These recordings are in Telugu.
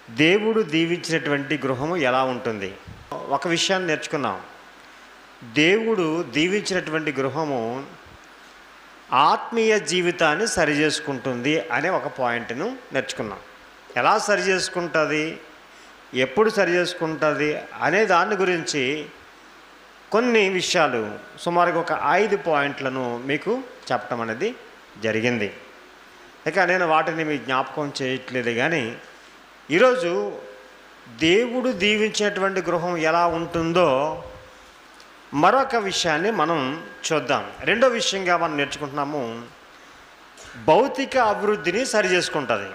దేవుడు దీవించినటువంటి గృహము ఎలా ఉంటుంది? ఒక విషయాన్ని నేర్చుకున్నాం. దేవుడు దీవించినటువంటి గృహము ఆత్మీయ జీవితాన్ని సరిచేసుకుంటుంది అనే ఒక పాయింట్ను నేర్చుకున్నాం. ఎలా సరిచేసుకుంటుంది, ఎప్పుడు సరిచేసుకుంటుంది అనే దాని గురించి కొన్ని విషయాలు సుమారుగా ఒక 5 పాయింట్లను మీకు చెప్పడం అనేది జరిగింది. ఇక నేను వాటిని మీ జ్ఞాపకం చేయట్లేదు, కానీ ఈరోజు దేవుడు దీవించినటువంటి గృహం ఎలా ఉంటుందో మరొక విషయాన్ని మనం చూద్దాం. రెండో విషయంగా మనం నేర్చుకుంటున్నాము, భౌతిక అభివృద్ధిని సరి చేసుకుంటుంది.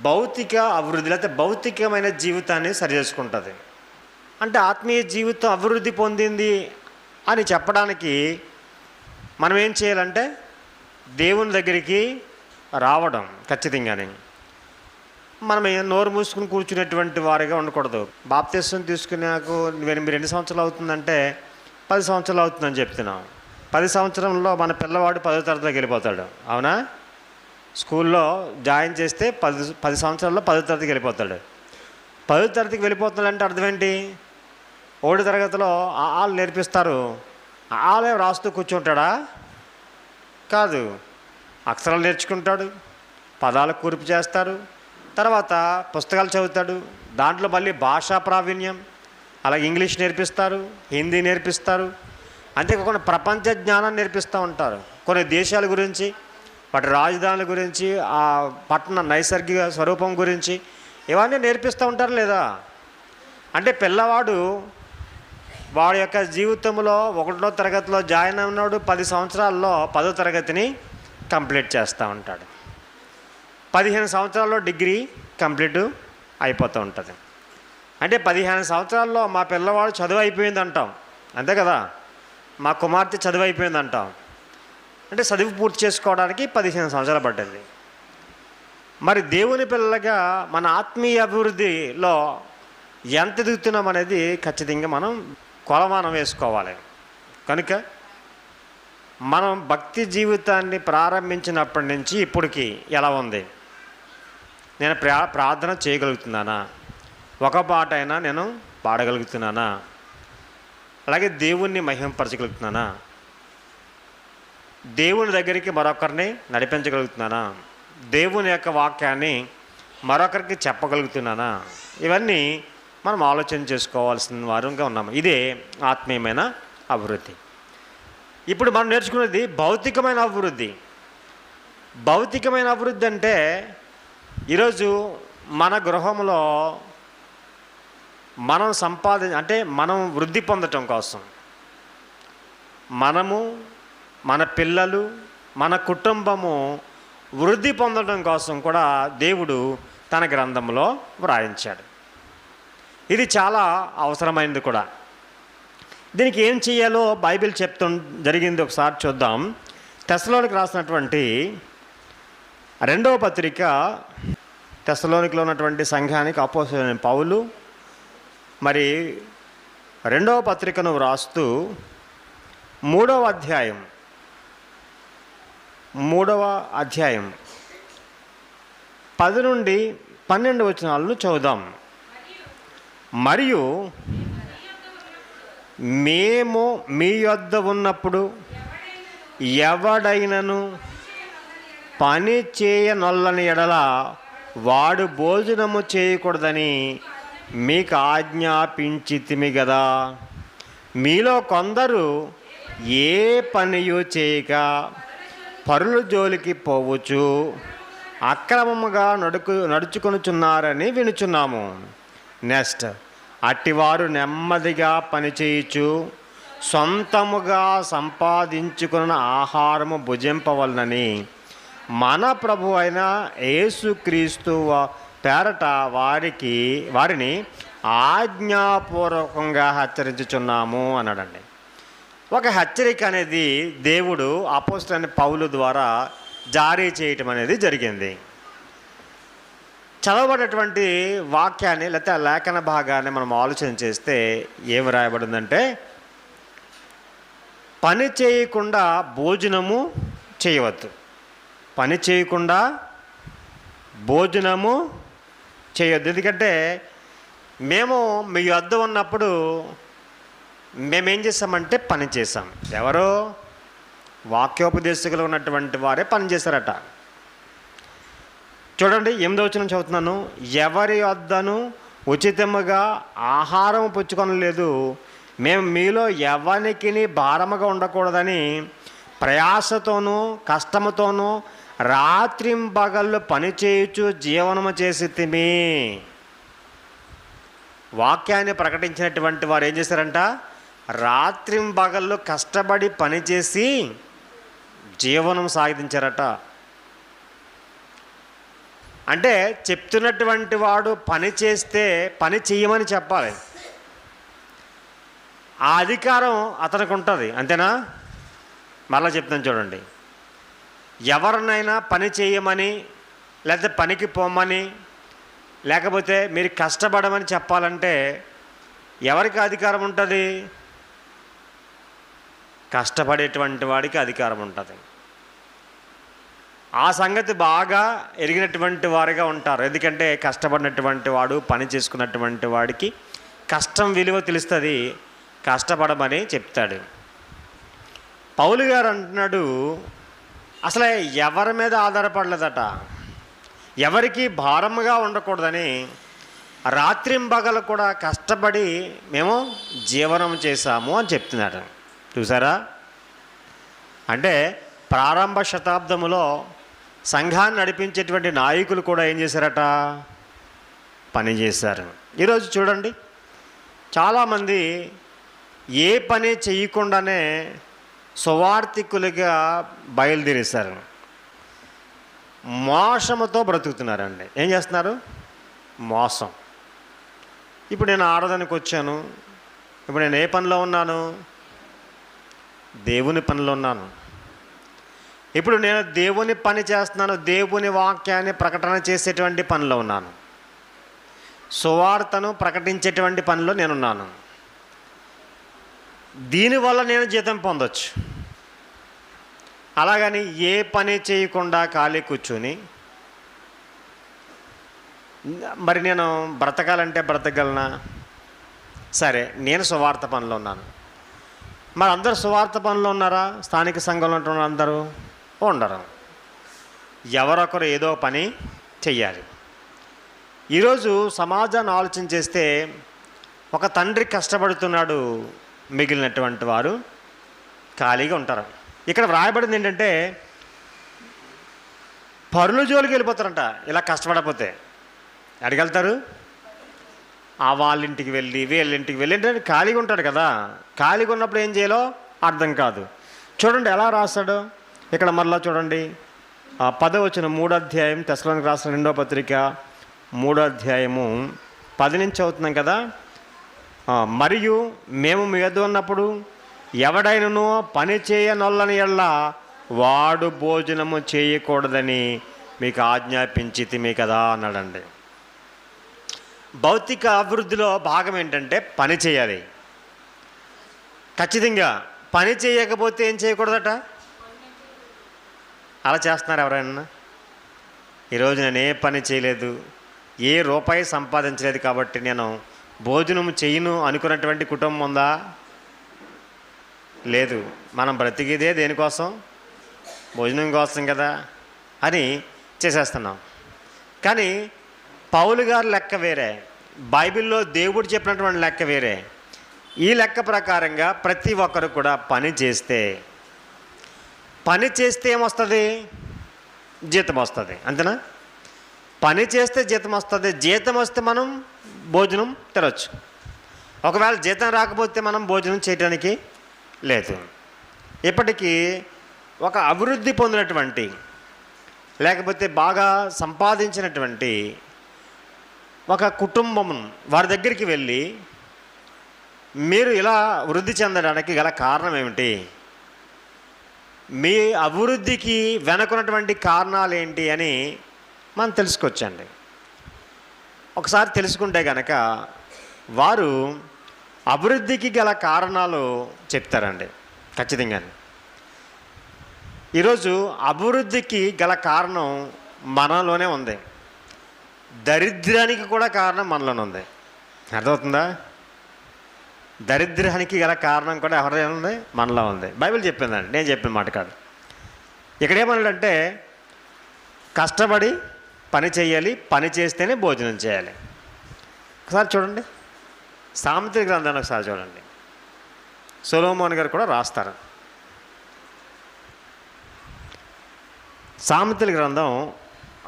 భౌతిక అభివృద్ధి లేకపోతే భౌతికమైన జీవితాన్ని సరి చేసుకుంటుంది. అంటే ఆత్మీయ జీవితం అభివృద్ధి పొందింది అని చెప్పడానికి మనం ఏం చేయాలంటే దేవుని దగ్గరికి రావడం ఖచ్చితంగానే. మనం నోరు మూసుకుని కూర్చునేటువంటి వారిగా ఉండకూడదు. బాప్తిస్మం తీసుకున్నాకు మీరు ఎన్ని సంవత్సరాలు అవుతుందంటే 10 సంవత్సరాలు అవుతుందని చెప్తున్నాం. 10 సంవత్సరంలో మన పిల్లవాడు 10వ తరగతిలోకి వెళ్ళిపోతాడు, అవునా? స్కూల్లో జాయిన్ చేస్తే 10 సంవత్సరాల్లో 10వ తరగతికి వెళ్ళిపోతాడు. 10వ తరగతికి వెళ్ళిపోతున్నాడంటే అర్థం ఏంటి? 1వ తరగతిలో ఆలు నేర్పిస్తారు, ఆలే రాస్తూ కూర్చుంటాడా? కాదు, అక్షరాలు నేర్చుకుంటాడు, పదాలు కూర్పు చేస్తారు, తర్వాత పుస్తకాలు చదువుతాడు, దాంట్లో మళ్ళీ భాషా ప్రావీణ్యం, అలాగే ఇంగ్లీష్ నేర్పిస్తారు, హిందీ నేర్పిస్తారు, అంతేకాకుండా ప్రపంచ జ్ఞానం నేర్పిస్తూ ఉంటారు. కొన్ని దేశాల గురించి, వాటి రాజధానుల గురించి, ఆ పట్టణ నైసర్గిక స్వరూపం గురించి ఇవన్నీ నేర్పిస్తూ ఉంటారు లేదా? అంటే పిల్లవాడు వాడి యొక్క జీవితంలో 1వ తరగతిలో జాయిన్ అయినాడు, 10 సంవత్సరాల్లో 10వ తరగతిని కంప్లీట్ చేస్తూ ఉంటాడు. 15 సంవత్సరాల్లో డిగ్రీ కంప్లీట్ అయిపోతూ ఉంటుంది. అంటే 15 సంవత్సరాల్లో మా పిల్లవాడు చదువు అయిపోయింది అంటాం, అంతే కదా? మా కుమార్తె చదువు అయిపోయింది అంటాం. అంటే చదువు పూర్తి చేసుకోవడానికి 15 సంవత్సరాలు పడ్డది. మరి దేవుని పిల్లలుగా మన ఆత్మీయ అభివృద్ధిలో ఎంత ఎదుగుతున్నాం అనేది ఖచ్చితంగా మనం కొలమానం వేసుకోవాలి. కనుక మనం భక్తి జీవితాన్ని ప్రారంభించినప్పటి నుంచి ఇప్పటికి ఎలా ఉంది? నేను ప్రార్థన చేయగలుగుతున్నానా? ఒక పాట అయినా నేను పాడగలుగుతున్నానా? అలాగే దేవుణ్ణి మహింపరచగలుగుతున్నానా? దేవుని దగ్గరికి మరొకరిని నడిపించగలుగుతున్నానా? దేవుని యొక్క వాక్యాన్ని మరొకరికి చెప్పగలుగుతున్నానా? ఇవన్నీ మనం ఆలోచన చేసుకోవాల్సిన వారంగా ఉన్నాము. ఇదే ఆత్మీయమైన అభివృద్ధి. ఇప్పుడు మనం నేర్చుకునేది భౌతికమైన అభివృద్ధి. భౌతికమైన అభివృద్ధి అంటే ఈరోజు మన గృహంలో మనం అంటే మనం వృద్ధి పొందటం కోసం, మనము, మన పిల్లలు, మన కుటుంబము వృద్ధి పొందడం కోసం కూడా దేవుడు తన గ్రంథంలో వ్రాయించాడు. ఇది చాలా అవసరమైనది కూడా. దీనికి ఏం చేయాలో బైబిల్ జరిగింది. ఒకసారి చూద్దాం. తెస్సలోనికి రాసినటువంటి 2వ పత్రిక, తెస్సలోనికలో ఉన్నటువంటి సంఘానికి అపోస్తలుడైన పౌలు మరి 2వ పత్రికను వ్రాస్తూ 3వ అధ్యాయం 10 నుండి 12 వచనాలను చదువుదాం. మరియు మేము మీ యొద్ద ఉన్నప్పుడు ఎవడైనను పని చేయనొల్లని ఎడల వాడు భోజనము చేయకూడదని మీకు ఆజ్ఞాపించితిమి కదా. మీలో కొందరు ఏ పనియు చేయక పరుల జోలికి పోవచ్చు అక్రమముగా నడుచుకొనుచున్నారని వినుచున్నాము. నెక్స్ట్, అట్టివారు నెమ్మదిగా పనిచేయచ్చు సొంతముగా సంపాదించుకున్న ఆహారము భుజింపవలనని మన ప్రభు అయిన యేసుక్రీస్తు పేరట వారిని ఆజ్ఞాపూర్వకంగా హెచ్చరించుచున్నాము అన్నాడండి. ఒక హెచ్చరిక అనేది దేవుడు అపోస్తలుడైన పౌలు ద్వారా జారీ చేయటం అనేది జరిగింది. చదవబడినటువంటి వాక్యాన్ని లేకపోతే లేఖన భాగాన్ని మనం ఆలోచన చేస్తే ఏమి రాయబడిందంటే, పని చేయకుండా భోజనము చేయవద్దు, పని చేయకుండా భోజనము చేయొద్దు. ఎందుకంటే మేము మీ వద్ద ఉన్నప్పుడు మేమేం చేసామంటే పని చేసాం. ఎవరో వాక్యోపదేశకులు ఉన్నటువంటి వారే పని చేశారట. చూడండి 8వ వచనం చదువుతున్నాను. ఎవరి వద్దను ఉచితముగా ఆహారం పుచ్చుకొనలేదు, మేము మీలో ఎవరికి భారముగా ఉండకూడదని ప్రయాసతోనూ కష్టముతోనూ రాత్రింబగళ్ళు పనిచేయచ్చు జీవనము చేసితిమి. వాక్యాన్ని ప్రకటించినటువంటి వారు ఏం చేశారంట? రాత్రింబగళ్ళు కష్టపడి పనిచేసి జీవనం సాగించారట. అంటే చెప్తున్నటువంటి వాడు పని చేస్తే పని చేయమని చెప్పాలి. ఆ అధికారం అతనికి ఉంటుంది, అంతేనా? మరలా చెప్తాను చూడండి. ఎవరినైనా పని చేయమని లేకపోతే పనికి పోమని లేకపోతే మీరు కష్టపడమని చెప్పాలంటే ఎవరికి అధికారం ఉంటుంది? కష్టపడేటువంటి వాడికి అధికారం ఉంటుంది. ఆ సంగతి బాగా ఎరిగినటువంటి వారిగా ఉంటారు. ఎందుకంటే కష్టపడినటువంటి వాడు, పని చేసుకున్నటువంటి వాడికి కష్టం విలువ తెలుస్తుంది, కష్టపడమని చెప్తాడు. పౌలు గారు అంటున్నాడు, అసలు ఎవరి మీద ఆధారపడలేదట, ఎవరికి భారముగా ఉండకూడదని రాత్రింబగలు కూడా కష్టపడి మేము జీవనం చేశాము అని చెప్తున్నాడు. చూసారా? అంటే ప్రారంభ శతాబ్దములో సంఘాన్ని నడిపించేటువంటి నాయకులు కూడా ఏం చేశారట? పని చేశారు. ఈరోజు చూడండి, చాలామంది ఏ పని చేయకుండానే సువార్థికులుగా బయలుదేరేశారు. మోసముతో బ్రతుకుతున్నారండి. ఏం చేస్తున్నారు? మోసం. ఇప్పుడు నేను ఆరాధనకు వచ్చాను, ఇప్పుడు నేను ఏ పనిలో ఉన్నాను? దేవుని పనిలో ఉన్నాను. ఇప్పుడు నేను దేవుని పని చేస్తున్నాను, దేవుని వాక్యాన్ని ప్రకటన చేసేటువంటి పనిలో ఉన్నాను, సువార్తను ప్రకటించేటువంటి పనిలో నేనున్నాను. దీనివల్ల నేను జీతం పొందొచ్చు. అలాగని ఏ పని చేయకుండా ఖాళీ కూర్చొని మరి నేను బ్రతకాలంటే బ్రతకగలనా? సరే, నేను సువార్త పనిలో ఉన్నాను. మరి అందరూ సువార్త పనిలో ఉన్నారా? స్థానిక సంఘంలో ఉంటున్న అందరూ ఉండరు. ఎవరొకరు ఏదో పని చెయ్యాలి. ఈరోజు సమాజాన్ని ఆలోచన చేస్తే ఒక తండ్రి కష్టపడుతున్నాడు, మిగిలినటువంటి వారు ఖాళీగా ఉంటారు. ఇక్కడ వ్రాయబడింది ఏంటంటే పరుల జోలికి వెళ్ళిపోతారంట. ఇలా కష్టపడకపోతే అడిగెళ్తారు, వాళ్ళ ఇంటికి వెళ్ళి వీళ్ళ ఇంటికి వెళ్ళి, ఏంటంటే ఖాళీగా ఉంటాడు కదా. ఖాళీగా ఉన్నప్పుడు ఏం చేయాలో అర్థం కాదు. చూడండి ఎలా రాస్తాడు ఇక్కడ. మరలా చూడండి 10వ వచనం, 3వ అధ్యాయం తెస్సలోనికీయులకు రాసిన 2వ పత్రిక 3వ అధ్యాయము 10 నుంచి అవుతున్నాం కదా. మరియు మేము మీ వద్ద ఉన్నప్పుడు ఎవడైనను పని చేయనొల్లని ఎడల వాడు భోజనము చేయకూడదని మీకు ఆజ్ఞాపించితిమి కదా అన్నాడండి. భౌతిక అభివృద్ధిలో భాగం ఏంటంటే పని చేయాలి. ఖచ్చితంగా పని చేయకపోతే ఏం చేయకూడదట? అలా చేస్తున్నారు ఎవరైనా? ఈరోజు నేను ఏ పని చేయలేదు, ఏ రూపాయి సంపాదించలేదు కాబట్టి నేను భోజనం చేయను అనుకున్నటువంటి కుటుంబం ఉందా? లేదు. మనం బ్రతికిదే దేనికోసం? భోజనం కోసం కదా అని చేసేస్తున్నాం. కానీ పౌలు గారి లెక్క వేరే, బైబిల్లో దేవుడు చెప్పినటువంటి లెక్క వేరే. ఈ లెక్క ప్రకారంగా ప్రతి ఒక్కరు కూడా పని చేస్తే ఏమొస్తుంది? జీతం వస్తుంది. అంతేనా? పని చేస్తే జీతం వస్తుంది. జీతం వస్తే మనం భోజనం తినవచ్చు. ఒకవేళ జీతం రాకపోతే మనం భోజనం చేయడానికి లేదు. ఇప్పటికీ ఒక అభివృద్ధి పొందినటువంటి లేకపోతే బాగా సంపాదించినటువంటి ఒక కుటుంబం వారి దగ్గరికి వెళ్ళి మీరు ఇలా వృద్ధి చెందడానికి గల కారణం ఏమిటి, మీ అభివృద్ధికి వెనుకున్నటువంటి కారణాలు ఏంటి అని మనం తెలుసుకోవచ్చండి. ఒకసారి తెలుసుకుంటే కనుక వారు అభివృద్ధికి గల కారణాలు చెప్తారండి ఖచ్చితంగా. ఈరోజు అభివృద్ధికి గల కారణం మనలోనే ఉంది. దరిద్రానికి కూడా కారణం మనలోనే ఉంది. అర్థమవుతుందా? దరిద్రానికి గల కారణం కూడా ఎవరైనా ఉంది, మనలో ఉంది. బైబిల్ చెప్పిందండి, నేను చెప్పిన మాట కాదు. ఇక్కడ ఏమన్నాడంటే కష్టపడి పని చేయాలి, పని చేస్తేనే భోజనం చేయాలి. ఒకసారి చూడండి, సామెతల గ్రంథాన్ని ఒకసారి చూడండి. సొలొమోను గారు కూడా రాస్తారు. సామెతల గ్రంథం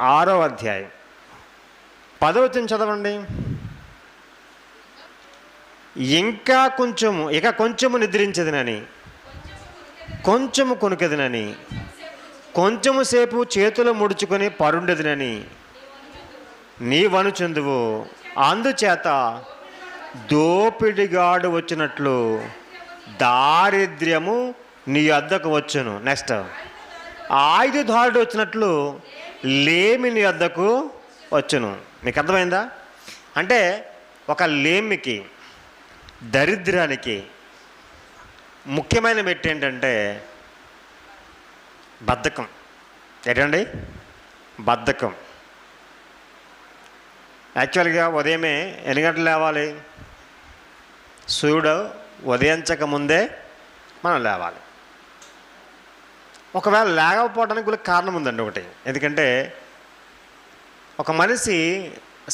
6వ అధ్యాయం 10వ వచనం చదవండి. ఇక కొంచెము నిద్రించదునని, కొంచెము కొనుకెదనని, కొంచెము సేపు చేతులు ముడుచుకొని పరుండదునని నీవనుచుందువు. అందుచేత దోపిడిగాడు వచ్చినట్లు దారిద్ర్యము నీ వద్దకు వచ్చును. నెక్స్ట్, ఆయుధదారుడు వచ్చినట్లు లేమి నీ వద్దకు వచ్చును. మీకు అర్థమైందా? అంటే ఒక లేమికి, దరిద్రానికి ముఖ్యమైన మెట్టు ఏంటంటే బద్ధకం. ఏంటండి? బద్ధకం. యాక్చువల్గా ఉదయమే ఎన్ని గంటలు లేవాలి? సూర్యుడు ఉదయించక ముందే మనం లేవాలి. ఒకవేళ లేకపోవడానికి కూడా కారణం ఉందండి ఒకటి. ఎందుకంటే ఒక మనిషి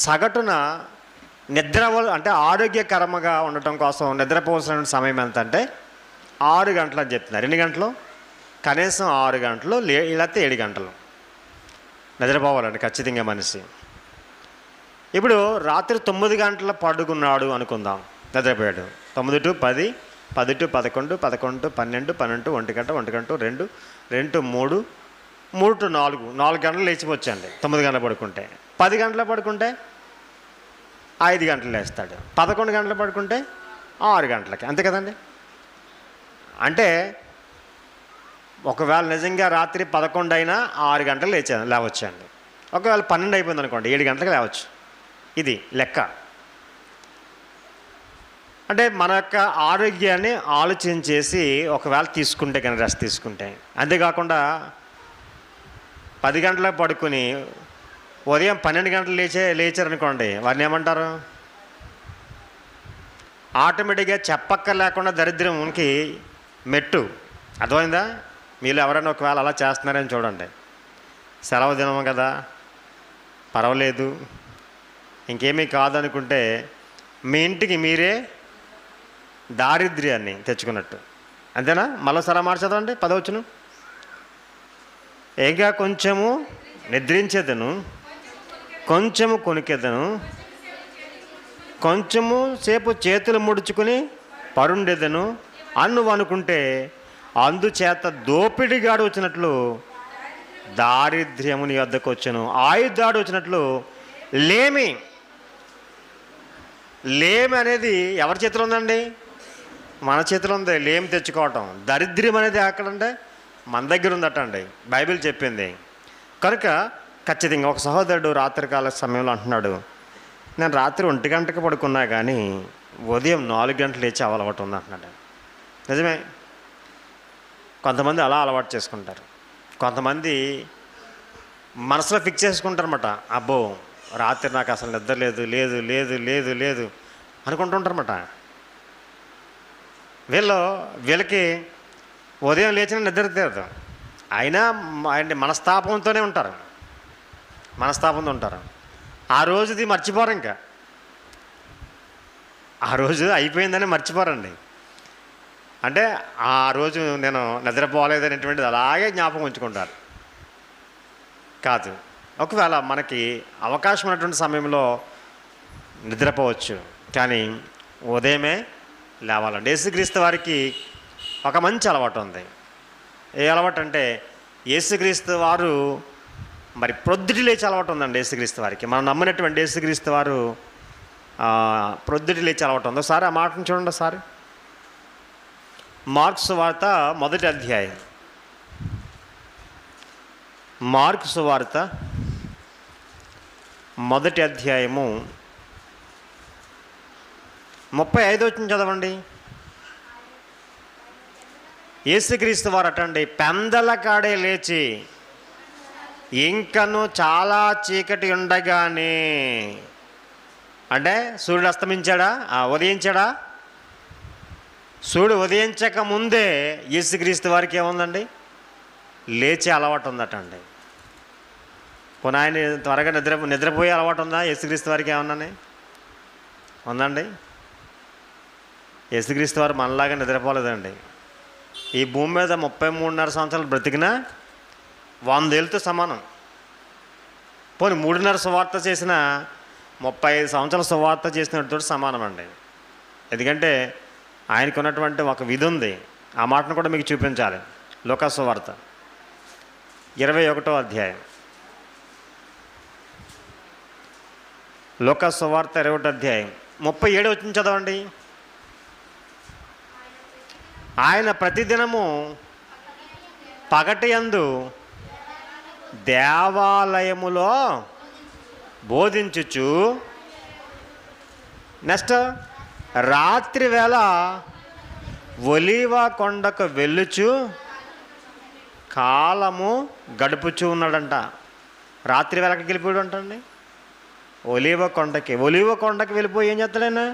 సగటున నిద్ర అంటే ఆరోగ్యకరంగా ఉండటం కోసం నిద్రపోవాల్సిన సమయం ఎంత అంటే 6 గంటలు అని చెప్తున్నారు. 2 గంటలు, కనీసం 6 గంటలు, లేకపోతే 7 గంటలు నిద్రపోవాలండి ఖచ్చితంగా మనిషి. ఇప్పుడు రాత్రి 9 గంటల పడుకున్నాడు అనుకుందాం, నిద్రపోయాడు. 9 to 10, 10 to 11, 11 to 12, 12 1 గంట, 1 గంట 2, 2 to 3, 3 to 4, 4 గంటలు లేచిపోవచ్చండి 9 గంటలు పడుకుంటే. 10 గంటలు పడుకుంటే 5 గంటలు లేస్తాడు. 11 గంటలు పడుకుంటే 6 గంటలకి, అంతే కదండి. అంటే ఒకవేళ నిజంగా రాత్రి 11 అయినా 6 గంటలు లేవచ్చండి. ఒకవేళ 12 అయిపోయింది అనుకోండి, 7 గంటలకు లేవచ్చు. ఇది లెక్క. అంటే మన యొక్క ఆరోగ్యాన్ని ఆలోచించేసి ఒకవేళ తీసుకుంటే కానీ, రెస్ట్ తీసుకుంటే. అంతేకాకుండా 10 గంటలకు పడుకుని ఉదయం 12 గంటలు లేచారనుకోండి, వారిని ఏమంటారు? ఆటోమేటిక్గా చెప్పక్కర్లేకుండా దరిద్రంకి మెట్టు. అర్థమైందా? మీరు ఎవరైనా ఒకవేళ అలా చేస్తున్నారని చూడండి. సెలవు దినం కదా, పర్వాలేదు, ఇంకేమీ కాదనుకుంటే మీ ఇంటికి మీరే దారిద్ర్యాన్ని తెచ్చుకున్నట్టు. అంతేనా? మరోసారి మార్చదండి 10వ వచనం. ఇంకా కొంచెము నిద్రించేదను, కొంచెము కొనుకెదను, కొంచెము సేపు చేతులు ముడుచుకుని పరుండేదను నువ్వు అనుకుంటే అందుచేత దోపిడిగాడు వచ్చినట్లు దారిద్ర్యము నీ వద్దకు వచ్చును. ఆయుధాడు వచ్చినట్లు లేమి. లేమి అనేది ఎవరి చేతిలో ఉందండి? మన చేతిలో ఉంది లేమి తెచ్చుకోవటం. దరిద్ర్యం అనేది ఎక్కడంటే మన దగ్గర ఉందటండి, బైబిల్ చెప్పింది. కనుక ఖచ్చితంగా ఒక సహోదరుడు రాత్రికాల సమయంలో అంటున్నాడు, నేను రాత్రి 1 గంటకు పడుకున్నా కానీ ఉదయం 4 గంటలు లేచి అలవాటు ఉంది అంటున్నాడు. నిజమే, కొంతమంది అలా అలవాటు చేసుకుంటారు. కొంతమంది మనసులో ఫిక్స్ చేసుకుంటారన్నమాట, అబ్బో రాత్రి నాకు అసలు నిద్ర లేదు లేదు లేదు లేదు లేదు అనుకుంటుంటారన్నమాట. వీళ్ళకి ఉదయం లేచిన నిద్ర తీరదు, అయినా మనస్తాపంతోనే ఉంటారు. ఆ రోజుది మర్చిపోరు, ఇంకా ఆ రోజు అయిపోయిందని మర్చిపోరండి. అంటే ఆ రోజు నేను నిద్రపోలేదనేటువంటిది అలాగే జ్ఞాపకం ఉంచుకుంటారు. కాదు, ఒకవేళ మనకి అవకాశం ఉన్నటువంటి సమయంలో నిద్రపోవచ్చు, కానీ ఉదయమే లేవాలండి. యేసుక్రీస్తు వారికి ఒక మంచి అలవాటు ఉంది. ఏ అలవాటు అంటే యేసుక్రీస్తు వారు మరి ప్రొద్దుటి లేచే అలవాటు ఉందండి యేసుక్రీస్తు వారికి. మనం నమ్మినటువంటి యేసుక్రీస్తు వారు ప్రొద్దుటి లేచే అలవాటు ఉంది. ఒకసారి ఆ మాటను చూడండి. ఒకసారి మార్కు సువార్త 1వ అధ్యాయం, మార్కు సువార్త 1వ అధ్యాయము 35వ వచనం చదవండి. యేసుక్రీస్తు వారు అటండి పెందల కాడే లేచి ఇంకను చాలా చీకటి ఉండగానే, అంటే సూర్యుడు అస్తమించాడా, ఉదయించాడా? సూర్యుడు ఉదయించక ముందే యేసుక్రీస్తు వారికి ఏముందండి? లేచే అలవాటు ఉందట అండి. పోనీ ఆయన త్వరగా నిద్రపోయే అలవాటు ఉందా యేసుక్రీస్తు వారికి? ఏమన్నా ఉందండి? యేసుక్రీస్తు వారు మనలాగా నిద్రపోలేదండి. ఈ భూమి మీద 33.5 సంవత్సరాలు బ్రతికినా 100 ఏళ్ళతో సమానం. పోనీ 3.5 సువార్త చేసిన 35 సంవత్సరాల సువార్త చేసినతో సమానం అండి. ఎందుకంటే ఆయనకు ఉన్నటువంటి ఒక విధి ఉంది. ఆ మాటను కూడా మీకు చూపించాలి. లూకా సువార్త 21వ అధ్యాయం. లూకా సువార్త 21వ అధ్యాయం 37 వచ్చింది చదవండి. ఆయన ప్రతిదినము పగటియందు దేవాలయములో బోధించుచు, నెక్స్ట్ రాత్రి వేళ ఒలీవ కొండకు వెళ్ళుచు కాలము గడుపుచూ ఉన్నాడంట. రాత్రి వేళకి వెళ్ళిపోయాడు అంటండి ఒలీవ కొండకి వెళ్ళిపోయి ఏం చేస్తాడైనా?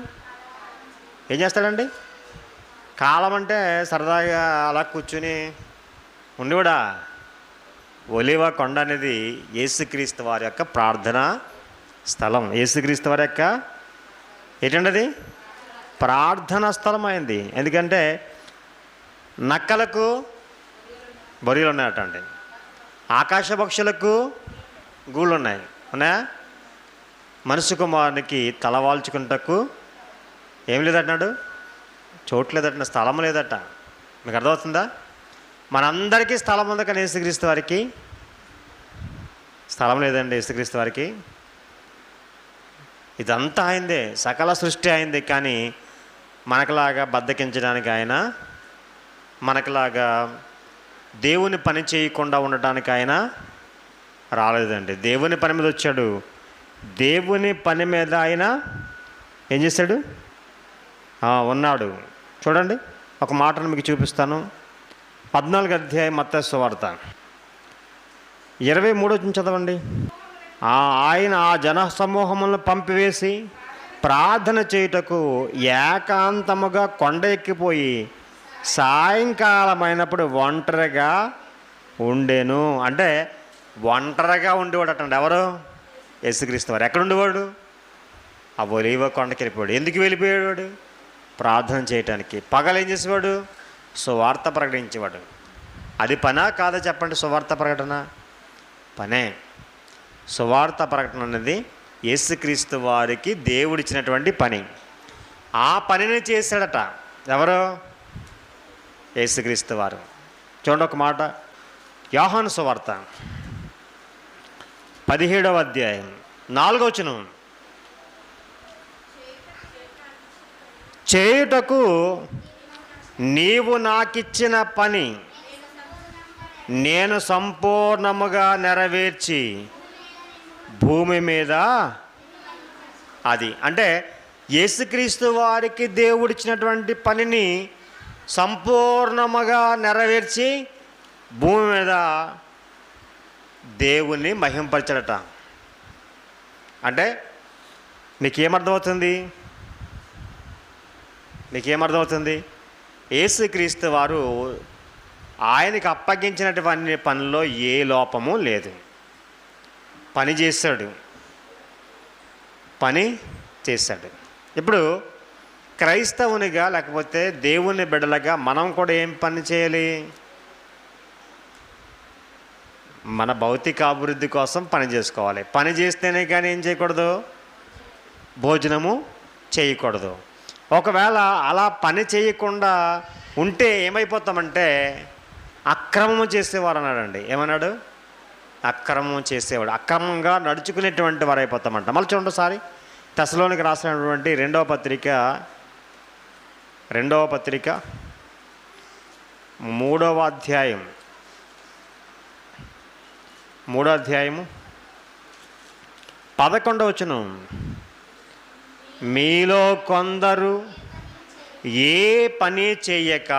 ఏం చేస్తాడండి? కాలం అంటే సరదాగా అలా కూర్చుని ఉండేవాడా? ఒలీవ కొండ అనేది యేసుక్రీస్తు వారి యొక్క ప్రార్థనా స్థలం. యేసుక్రీస్తు వారి యొక్క ఏంటండి అది? ప్రార్థనా స్థలం అయింది. ఎందుకంటే నక్కలకు బొరియలు ఉన్నాయట అండి, ఆకాశ పక్షులకు గూళ్ళు ఉన్నాయి, ఉన్నాయా? మనుష్య కుమారునికి తలవాల్చుకుంటకు ఏం లేదన్నాడు? చోటు లేదట, స్థలం లేదట. మీకు అర్థమవుతుందా? మనందరికీ స్థలం ఉంది, కానీ యేసుక్రీస్తు వారికి స్థలం లేదండి. యేసుక్రీస్తు వారికి ఇదంతా అయిందే, సకల సృష్టి అయింది. కానీ మనకులాగా బద్దకించడానికి ఆయన, మనకులాగా దేవుని పని చేయకుండా ఉండటానికి ఆయన రాలేదండి. దేవుని పని మీద వచ్చాడు. దేవుని పని మీద ఆయన ఏం చేశాడు? ఉన్నాడు. చూడండి, ఒక మాటను మీకు చూపిస్తాను. 14వ అధ్యాయం మత్తయి సువార్త 23 చదవండి. ఆయన ఆ జన సమూహములను పంపివేసి ప్రార్థన చేయుటకు ఏకాంతముగా కొండ ఎక్కిపోయి సాయంకాలం అయినప్పుడు ఒంటరిగా ఉండేను. అంటే ఒంటరిగా ఉండేవాడు అటండి. ఎవరు? యేసుక్రీస్తు వారు. ఎక్కడ ఉండేవాడు? ఆ ఒలీవ కొండకి వెళ్ళిపోయాడు. ఎందుకు వెళ్ళిపోయాడు? ప్రార్థన చేయటానికి. పగలు ఏం చేసేవాడు? సువార్త ప్రకటించేవాడు. అది పనా కాదా చెప్పండి? సువార్త ప్రకటన పనే. సువార్త ప్రకటన అనేది యేసుక్రీస్తు వారికి దేవుడిచ్చినటువంటి పని. ఆ పనిని చేశాడట ఎవరు? యేసుక్రీస్తు వారు. చూడండి ఒక మాట, యోహాను సువార్త 17వ అధ్యాయం 4వ వచనం. చేయుటకు నీవు నాకిచ్చిన పని నేను సంపూర్ణముగా నెరవేర్చి భూమి మీద అది, అంటే యేసుక్రీస్తు వారికి దేవుడిచ్చినటువంటి పనిని సంపూర్ణముగా నెరవేర్చి భూమి మీద దేవుణ్ణి మహింపరచడట. అంటే నీకేమర్థమవుతుంది? యేసుక్రీస్తు వారు ఆయనకి అప్పగించినటువంటి పనిలో ఏ లోపము లేదు. పని చేశాడు. ఇప్పుడు క్రైస్తవునిగా లేకపోతే దేవుని బిడ్డలుగా మనం కూడా ఏం పని చేయాలి? మన భౌతిక అభివృద్ధి కోసం పని చేసుకోవాలి. పని చేస్తేనే కానీ ఏం చేయకూడదు? భోజనము చేయకూడదు. ఒకవేళ అలా పని చేయకుండా ఉంటే ఏమైపోతామంటే అక్రమము చేసేవారు అన్నాడండి. ఏమన్నాడు? అక్రమం చేసేవాడు, అక్రమంగా నడుచుకునేటువంటి వారు అయిపోతామంట. మళ్ళీ చూడండి ఒకసారి తెస్సలోనికి రాసినటువంటి రెండవ పత్రిక 3వ అధ్యాయం 11వ వచనం. మీలో కొందరు ఏ పని చేయక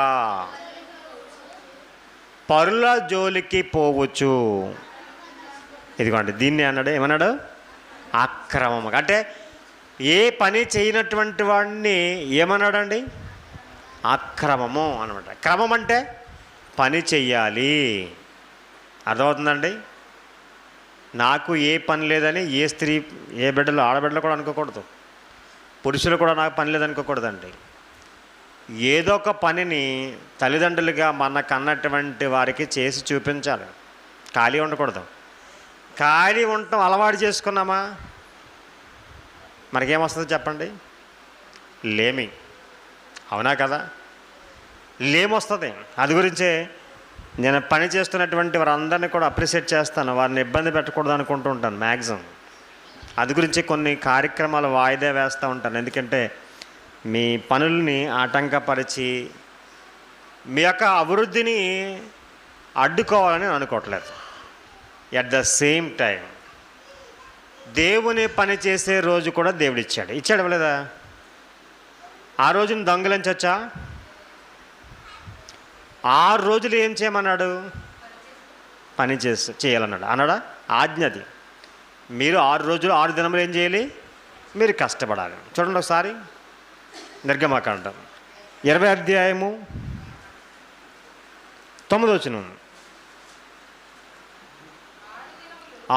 పరుల జోలికి పోవచ్చు, ఇదిగోండి దీన్ని అన్నాడు, ఏమన్నాడు? అక్రమము. అంటే ఏ పని చేయనటువంటి వాడిని ఏమన్నాడండి? అక్రమము అనమాట. క్రమం అంటే పని చెయ్యాలి. అర్థమవుతుందండి? నాకు ఏ పని లేదని ఏ స్త్రీ, ఏ బిడ్డలు, ఆడబిడ్డలు కూడా అనుకోకూడదు, పురుషులు కూడా నాకు పని లేదనుకోకూడదండి. ఏదో ఒక పనిని తల్లిదండ్రులుగా మనకన్నటువంటి వారికి చేసి చూపించాలి. ఖాళీ ఉండకూడదు. ఖాళీ ఉండటం అలవాటు చేసుకున్నామా మనకేమొస్తుంది చెప్పండి? లేమి. అవునా కదా? లేమొస్తుంది. అది గురించే నేను పని చేస్తున్నటువంటి వారందరినీ కూడా అప్రిషియేట్ చేస్తాను. వారిని ఇబ్బంది పెట్టకూడదు అనుకుంటూ ఉంటాను మ్యాక్సిమం. అది గురించి కొన్ని కార్యక్రమాలు వాయిదా వేస్తూ ఉంటాను. ఎందుకంటే మీ పనుల్ని ఆటంకపరిచి మీ యొక్క అభివృద్ధిని అడ్డుకోవాలని నేను అనుకోవట్లేదు. ఎట్ ద సేమ్ టైం దేవుని పని చేసే రోజు కూడా దేవుడు ఇచ్చాడు. ఇవ్వలేదా? ఆ రోజున దొంగలించొచ్చా? 6 రోజులు ఏం చేయమన్నాడు? పని చేయాలన్నాడు. అన్నాడా? ఆజ్ఞది. మీరు 6 రోజులు 6 దినములు ఏం చేయాలి? మీరు కష్టపడాలి. చూడండి ఒకసారి నిర్గమకాండం 20 అధ్యాయము 9వ వచనం.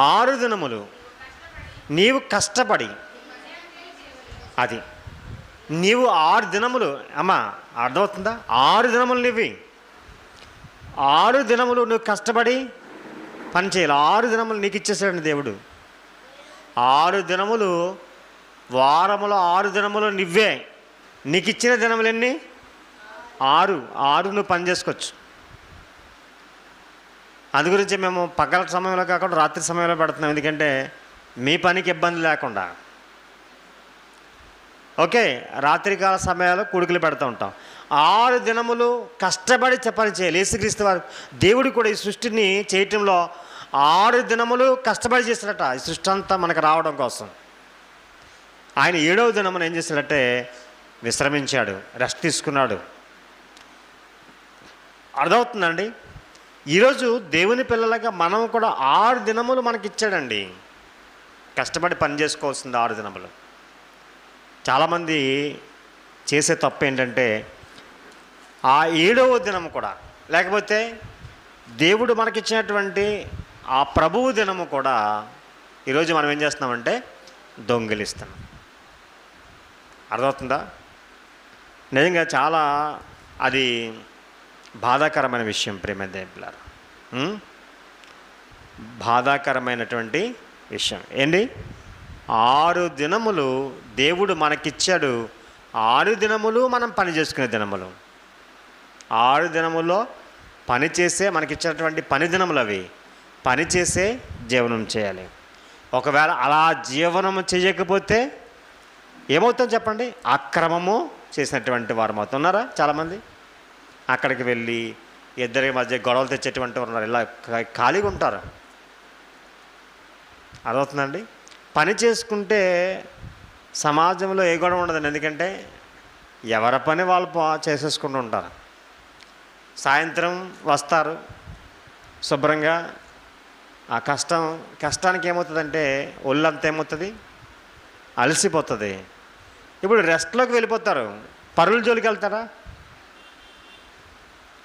6 దినములు నీవు కష్టపడి, అది నీవు 6 దినములు, అమ్మా అర్థమవుతుందా? 6 దినములు నీవి, 6 దినములు నువ్వు కష్టపడి పని చేయాలి. 6 దినములు నీకు ఇచ్చేసాడండి దేవుడు. 6 దినములు, వారములో 6 దినములు నువ్వే. నీకు ఇచ్చిన దినములు ఎన్ని? 6 నువ్వు పని చేసుకోవచ్చు. అందు గురించి మేము పగల సమయంలో కాకుండా రాత్రి సమయంలో పెడుతున్నాం. ఎందుకంటే మీ పనికి ఇబ్బంది లేకుండా. ఓకే, రాత్రికాల సమయాల్లో కూడుకులు పెడుతూ ఉంటాం. 6 దినములు కష్టపడి పని చేయాలి. యేసుక్రీస్తు వారు, దేవుడు కూడా ఈ సృష్టిని చేయటంలో 6 దినములు కష్టపడి చేశాడట. ఈ సృష్టి అంతా మనకు రావడం కోసం. ఆయన 7వ దినమున ఏం చేశాడంటే విశ్రమించాడు, రెస్ట్ తీసుకున్నాడు. అర్థమవుతుందండి? ఈరోజు దేవుని పిల్లలుగా మనం కూడా 6 దినములు మనకిచ్చాడండి. కష్టపడి పని చేసుకోవాల్సింది 6 దినములు. చాలామంది చేసే తప్పు ఏంటంటే ఆ 7వ దినము కూడా, లేకపోతే దేవుడు మనకిచ్చినటువంటి ఆ ప్రభువు దినము కూడా ఈరోజు మనం ఏం చేస్తున్నామంటే దొంగిలిస్తున్నాం. అర్థమవుతుందా? నిజంగా చాలా అది బాధాకరమైన విషయం ప్రేమ దేవులారా. బాధాకరమైనటువంటి విషయం ఏంటి? 6 దినములు దేవుడు మనకిచ్చాడు. 6 దినములు మనం పని చేసుకునే దినములు. 6 దినముల్లో పని చేసే మనకిచ్చినటువంటి పని దినములు అవి. పని చేసే జీవనం చేయాలి. ఒకవేళ అలా జీవనం చేయకపోతే ఏమవుతుందో చెప్పండి? అక్రమము చేసినటువంటి వారు అవుతున్నారా? చాలామంది అక్కడికి వెళ్ళి ఇద్దరి మధ్య గొడవలు తెచ్చేటువంటి ఉన్నారు. ఇలా ఖాళీగా ఉంటారు. అదవుతుందండి. పని చేసుకుంటే సమాజంలో ఏ గొడవ ఉండదండి. ఎందుకంటే ఎవరి పని వాళ్ళు చేసేసుకుంటూ ఉంటారు. సాయంత్రం వస్తారు శుభ్రంగా. ఆ కష్టానికి ఏమవుతుందంటే ఒళ్ళంతా ఏమవుతుంది? అలసిపోతుంది. ఇప్పుడు రెస్ట్లోకి వెళ్ళిపోతారు. పరుల జోలికి వెళ్తారా?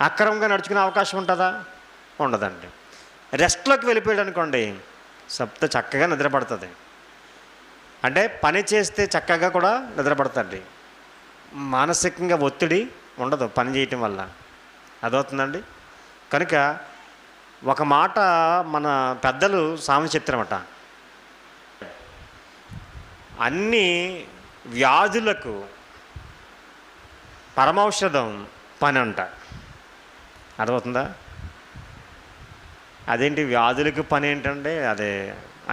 అక్రమంగా నడుచుకునే అవకాశం ఉంటుందా? ఉండదండి. రెస్ట్లోకి వెళ్ళిపోయాడు అనుకోండి, చక్కగా నిద్రపడుతుంది. అంటే పని చేస్తే చక్కగా కూడా నిద్రపడుతుంది. మానసికంగా ఒత్తిడి ఉండదు పని చేయటం వల్ల. అదవుతుందండి. కనుక ఒక మాట మన పెద్దలు సామెత చెప్తారన్నమాట, అన్ని వ్యాధులకు పరమౌషధం పని అంట. అర్థమవుతుందా? అదేంటి వ్యాధులకు పని ఏంటంటే అదే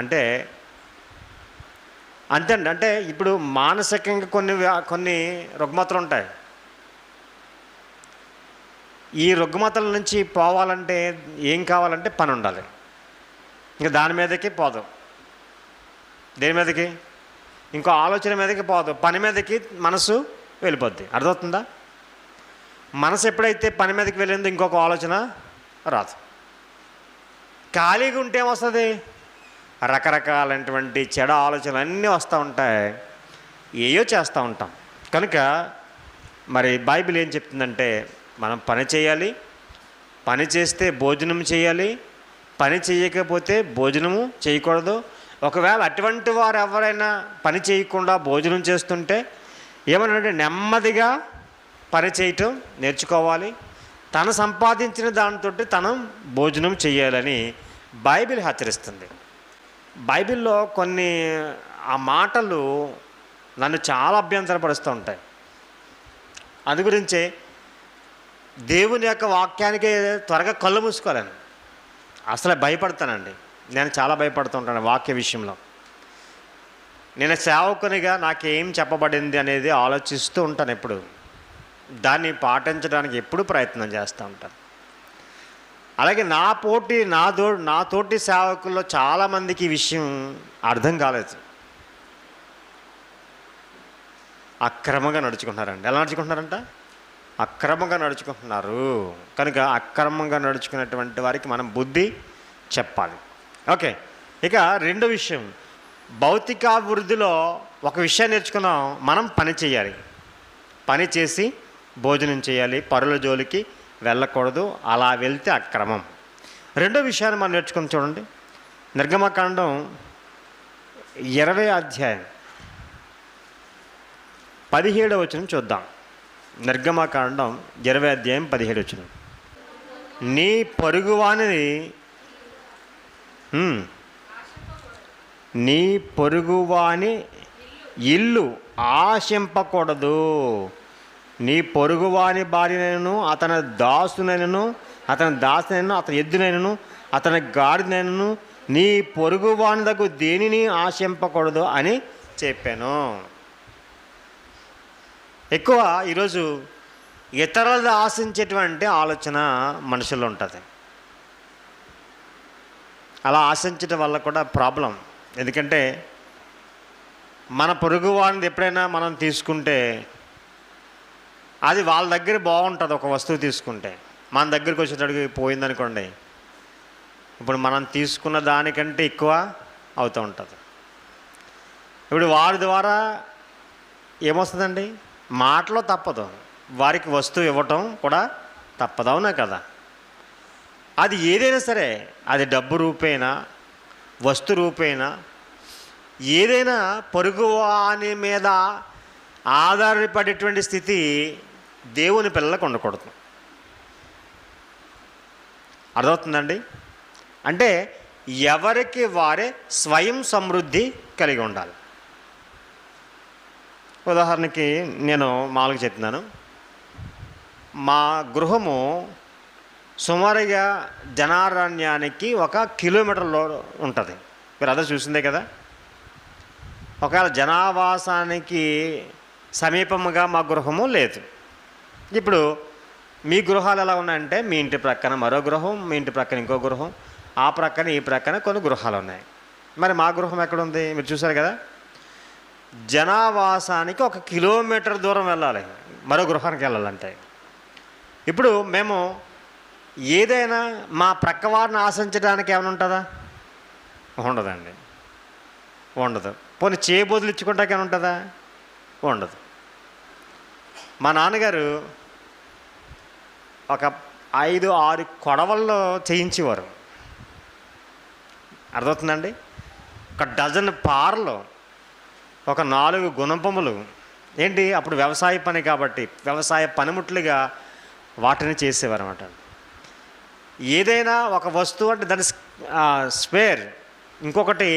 అంటే అంతే అండి. అంటే ఇప్పుడు మానసికంగా కొన్ని రుగ్మతలు ఉంటాయి. ఈ రుగ్మతల నుంచి పోవాలంటే ఏం కావాలంటే పని ఉండాలి. ఇంకా దాని మీదకి పోదు. దేని మీదకి? ఇంకో ఆలోచన మీదకి పోదు. పని మీదకి మనసు వెళ్ళిపోద్ది. అర్థమవుతుందా? మనసు ఎప్పుడైతే పని మీదకి వెళ్ళిందో ఇంకొక ఆలోచన రాదు. ఖాళీగా ఉంటే ఏమొస్తుంది? రకరకాలైనటువంటి చెడు ఆలోచనలు అన్నీ వస్తూ ఉంటాయి, ఏయో చేస్తూ ఉంటాం. కనుక మరి బైబిల్ ఏం చెప్తుందంటే మనం పని చేయాలి, పని చేస్తే భోజనం చేయాలి, పని చేయకపోతే భోజనము చేయకూడదు. ఒకవేళ అటువంటి వారు ఎవరైనా పని చేయకుండా భోజనం చేస్తుంటే ఏమనంటే నెమ్మదిగా పని చేయటం నేర్చుకోవాలి, తను సంపాదించిన దానితో తను భోజనం చేయాలని బైబిల్ హెచ్చరిస్తుంది. బైబిల్లో కొన్ని ఆ మాటలు నన్ను చాలా అభ్యంతరపరుస్తూ ఉంటాయి. అందు గురించే దేవుని యొక్క వాక్యానికి త్వరగా కళ్ళు మూసుకోవాలని అసలు భయపడతానండి. నేను చాలా భయపడుతూ ఉంటాను వాక్య విషయంలో. నేను సేవకునిగా నాకేం చెప్పబడింది అనేది ఆలోచిస్తూ ఉంటాను ఎప్పుడు. దాన్ని పాటించడానికి ఎప్పుడు ప్రయత్నం చేస్తూ ఉంటాను. అలాగే నా తోటి సేవకుల్లో చాలామందికి ఈ విషయం అర్థం కాలేదు. అక్రమంగా నడుచుకుంటున్నారండి. ఎలా నడుచుకుంటున్నారంట? అక్రమంగా నడుచుకుంటున్నారు. కనుక అక్రమంగా నడుచుకున్నటువంటి వారికి మనం బుద్ధి చెప్పాలి. ఓకే, ఇక రెండో విషయం, భౌతికాభివృద్ధిలో ఒక విషయాన్ని నేర్చుకున్నాం, మనం పని చేయాలి, పని చేసి భోజనం చేయాలి, పరుల జోలికి వెళ్ళకూడదు, అలా వెళ్తే అక్రమం. రెండో విషయాన్ని మనం నేర్చుకుని చూడండి, నిర్గమకాండం 20వ అధ్యాయం 17వ వచనం చూద్దాం. నిర్గమకాండం 20వ అధ్యాయం 17వ వచనం. నీ పొరుగువాని ఇల్లు ఆశింపకూడదు. నీ పొరుగువాని భార్యనైనను, అతని దాసునైనను, అతని దాసునైనను, అతని ఎద్దునైనను, అతని గాడిదైనను నీ పొరుగువాని దగ్గర దేనిని ఆశింపకూడదు అని చెప్పాను. ఎక్కువ ఈరోజు ఇతరులు ఆశించేటువంటి ఆలోచన మనుషుల్లో ఉంటుంది. అలా ఆశించడం వల్ల కూడా ప్రాబ్లం. ఎందుకంటే మన పొరుగు వాడిని ఎప్పుడైనా మనం తీసుకుంటే అది వాళ్ళ దగ్గర బాగుంటుంది. ఒక వస్తువు తీసుకుంటే మన దగ్గరికి వచ్చేటప్పటికి పోయిందనుకోండి, ఇప్పుడు మనం తీసుకున్న దానికంటే ఎక్కువ అవుతూ ఉంటుంది. ఇప్పుడు వారి ద్వారా ఏమొస్తుందండి? మాటలో తప్పదు, వారికి వస్తువు ఇవ్వటం కూడా తప్పదు. అవునా కదా? అది ఏదైనా సరే, అది డబ్బు రూపేనా, వస్తు రూపేనా, ఏదైనా పొరుగు వాని మీద ఆధారపడేటువంటి స్థితి దేవుని పిల్లలకు ఉండకూడదు. అర్థమవుతుందండి? అంటే ఎవరికి వారే స్వయం సమృద్ధి కలిగి ఉండాలి. ఉదాహరణకి నేను మామూలుగా చెప్తున్నాను, మా గృహము సుమారుగా జనారణ్యానికి 1 కిలోమీటర్లో ఉంటుంది. మీరు అదే చూసిందే కదా. ఒకవేళ జనావాసానికి సమీపముగా మా గృహము లేదు. ఇప్పుడు మీ గృహాలు ఎలా ఉన్నాయంటే, మీ ఇంటి ప్రక్కన మరో గృహం, మీ ఇంటి ప్రక్కన ఇంకో గృహం, ఆ ప్రక్కన ఈ ప్రక్కన కొన్ని గృహాలు ఉన్నాయి. మరి మా గృహం ఎక్కడుంది? మీరు చూసారు కదా. జనావాసానికి 1 కిలోమీటర్ దూరం వెళ్ళాలి మరో గృహానికి వెళ్ళాలంటే. ఇప్పుడు మేము ఏదైనా మా ప్రక్కవారిని ఆశించడానికి ఏమైనా ఉంటుందా? ఉండదండి, ఉండదు. పోనీ చేయబోదులు ఇచ్చుకుంటాకి ఏమైనా ఉంటుందా? ఉండదు. మా నాన్నగారు ఒక 5-6 కొడవల్లో చేయించేవారు. అర్థమవుతుందండి? 1 డజన్ పారలు, ఒక 4 గుణపములు. ఏంటి అప్పుడు వ్యవసాయ పని కాబట్టి వ్యవసాయ పనిముట్లుగా వాటిని చేసేవారు అన్నమాట. ఏదైనా ఒక వస్తువు అంటే దాని స్పేర్ ఇంకొకటి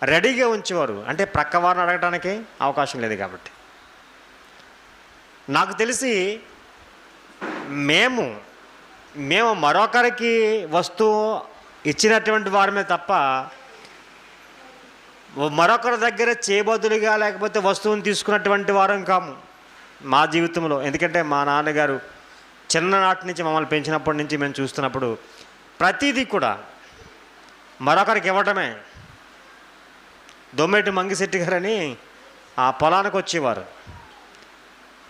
రెడీగా ఉంచేవారు. అంటే ప్రక్కవారిని అడగడానికి అవకాశం లేదు కాబట్టి. నాకు తెలిసి మేము మరొకరికి వస్తువు ఇచ్చినటువంటి వారమే తప్ప మరొకరి దగ్గర చేయబదులుగా లేకపోతే వస్తువుని తీసుకున్నటువంటి వారం కాము మా జీవితంలో. ఎందుకంటే మా నాన్నగారు చిన్ననాటి నుంచి మమ్మల్ని పెంచినప్పటి నుంచి మేము చూస్తున్నప్పుడు ప్రతిదీ కూడా మరొకరికి ఇవ్వటమే. దొమ్మేటి మంగిశెట్టి గారని ఆ పొలానికి వచ్చేవారు.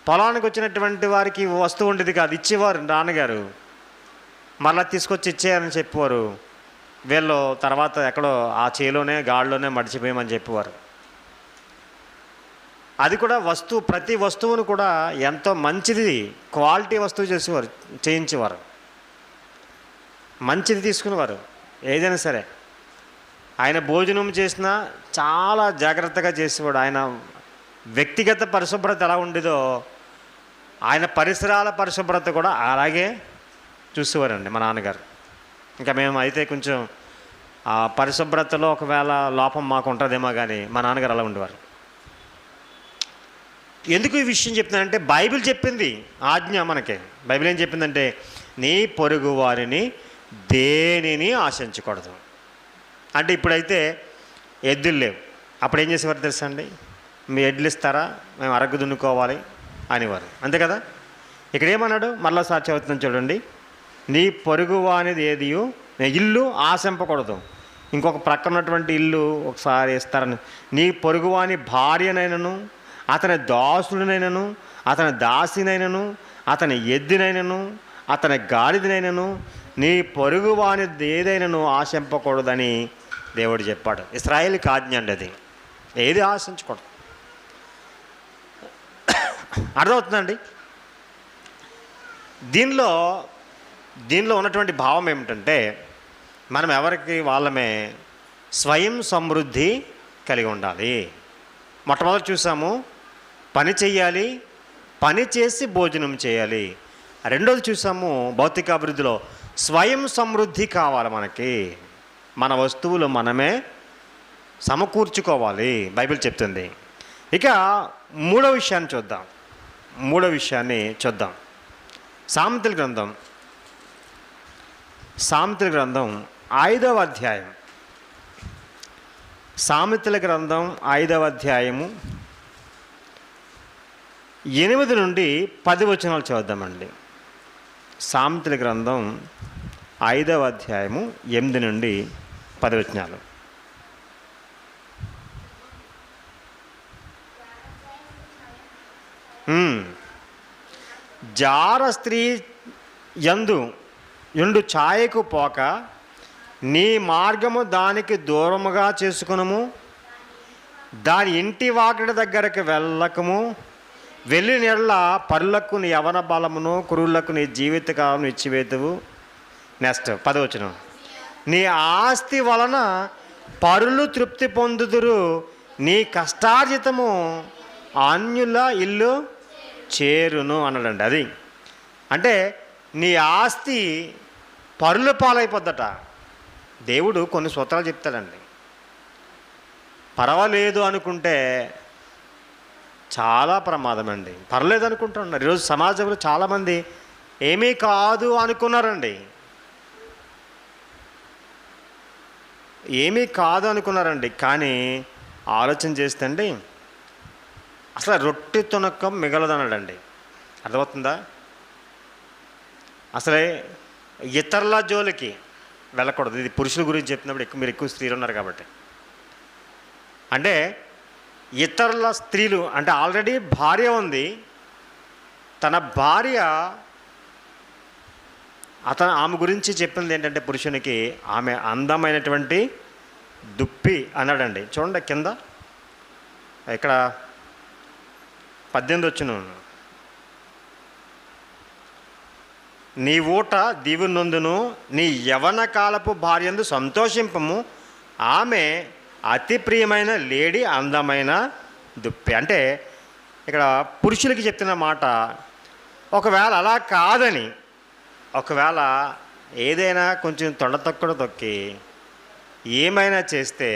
పొలానికి వచ్చినటువంటి వారికి వస్తువు ఉండేది కాదు, ఇచ్చేవారు నాన్నగారు. మళ్ళీ తీసుకొచ్చి ఇచ్చేయాలని చెప్పేవారు. వీళ్ళు తర్వాత ఎక్కడో ఆ చేలోనే గాడిలోనే మడిచిపోయామని చెప్పేవారు. అది కూడా ప్రతి వస్తువును కూడా ఎంతో మంచిది క్వాలిటీ వస్తువు చేయించేవారు, మంచిది తీసుకునేవారు. ఏదైనా సరే ఆయన భోజనం చేసినా చాలా జాగ్రత్తగా చేసేవాడు. ఆయన వ్యక్తిగత పరిశుభ్రత ఎలా ఉండేదో ఆయన పరిసరాల పరిశుభ్రత కూడా అలాగే చూసేవారండి మా నాన్నగారు. ఇంకా మేము అయితే కొంచెం ఆ పరిశుభ్రతలో ఒకవేళ లోపం మాకు ఉంటుందేమో, కానీ మా నాన్నగారు అలా ఉండేవారు. ఎందుకు ఈ విషయం చెప్తున్నానంటే బైబిల్ చెప్పింది ఆజ్ఞ మనకి. బైబిల్ ఏం చెప్పిందంటే నీ పొరుగు వారిని దేనిని ఆశించకూడదు. అంటే ఇప్పుడైతే ఎద్దులు లేవు, అప్పుడు ఏం చేసేవారు తెలుసా అండి? మీ ఎడ్లు ఇస్తారా, మేము అరగ్గు దున్నుకోవాలి అనేవారు, అంతే కదా. ఇక్కడ ఏమన్నాడు మరలాసారి చదువుతున్నాను చూడండి, నీ పొరుగు అనేది ఏది ఇల్లు ఆశింపకూడదు. ఇంకొక ప్రక్కన ఉన్నటువంటి ఇల్లు ఒకసారి ఇస్తారని, నీ పొరుగువాని భార్యనైనను, అతని దాసుడినైనను, అతని దాసినైనను, అతని ఎద్దునైనను, అతని గాడిదనైనను, నీ పొరుగువాని ఏదైనాను ఆశింపకూడదని దేవుడు చెప్పాడు. ఇశ్రాయేలుకి ఆజ్ఞ అండి అది, ఏది ఆశించకూడదు. అర్థమవుతుందండి? దీనిలో ఉన్నటువంటి భావం ఏమిటంటే మనం ఎవరికి వాళ్ళమే స్వయం సమృద్ధి కలిగి ఉండాలి. మొట్టమొదటి చూసాము పని చెయ్యాలి, పని చేసి భోజనం చేయాలి. రెండోది చూసాము భౌతిక అభివృద్ధిలో స్వయం సమృద్ధి కావాలి. మనకి మన వస్తువులు మనమే సమకూర్చుకోవాలి, బైబిల్ చెప్తుంది. ఇక మూడో విషయాన్ని చూద్దాం. సామెతల గ్రంథం 5వ అధ్యాయం. సామెతల గ్రంథం 5వ అధ్యాయము 8 నుండి 10 వచనాలు చదువుదామండి. సామెతల గ్రంథం 5వ అధ్యాయము 8 నుండి 10 వచనాలు. జార స్త్రీ యందు ఛాయకు పోక నీ మార్గము దానికి దూరముగా చేసుకునము, దాని ఇంటి వాకిటి దగ్గరకు వెళ్ళకము, వెళ్ళి నెల పరులకు నీ యవన బలమును, కురులకు నీ జీవితకాలను ఇచ్చివేతువు. నెక్స్ట్ 10వ వచనం, నీ ఆస్తి వలన పరులు తృప్తి పొందుదురు, నీ కష్టార్జితము అన్యుల ఇల్లు చేరును అన్నాడండి. అది అంటే నీ ఆస్తి పరుల పాలైపోద్దట. దేవుడు కొన్ని సూత్రాలు చెప్తాడండి. పర్వాలేదు అనుకుంటే చాలా ప్రమాదం అండి. పర్లేదు అనుకుంటున్నారు. ఈరోజు సమాజంలో చాలామంది ఏమీ కాదు అనుకున్నారండి. కానీ ఆలోచన చేస్తే అండి అసలు రొట్టె తునకం మిగలదన్నాడండి. అర్థమవుతుందా? అసలే ఇతరుల జోలికి వెళ్ళకూడదు. ఇది పురుషుల గురించి చెప్పినప్పుడు మీరు ఎక్కువ స్త్రీలు ఉన్నారు కాబట్టి. అంటే ఇతరుల స్త్రీలు అంటే ఆల్రెడీ భార్య ఉంది, తన భార్య ఆమె గురించి చెప్పింది ఏంటంటే పురుషునికి ఆమె అందమైనటువంటి దుప్పి అన్నాడండి. చూడండి కింద ఇక్కడ 18 వచ్చును, నీ ఊట దీవునందును నీ యవన కాలపు భార్యందు సంతోషింపము, ఆమె అతి ప్రియమైన లేడీ అందమైన దుప్పి. అంటే ఇక్కడ పురుషులకి చెప్తున్న మాట, ఒకవేళ అలా కాదని, ఒకవేళ ఏదైనా కొంచెం తొండ తొక్కి ఏమైనా చేస్తే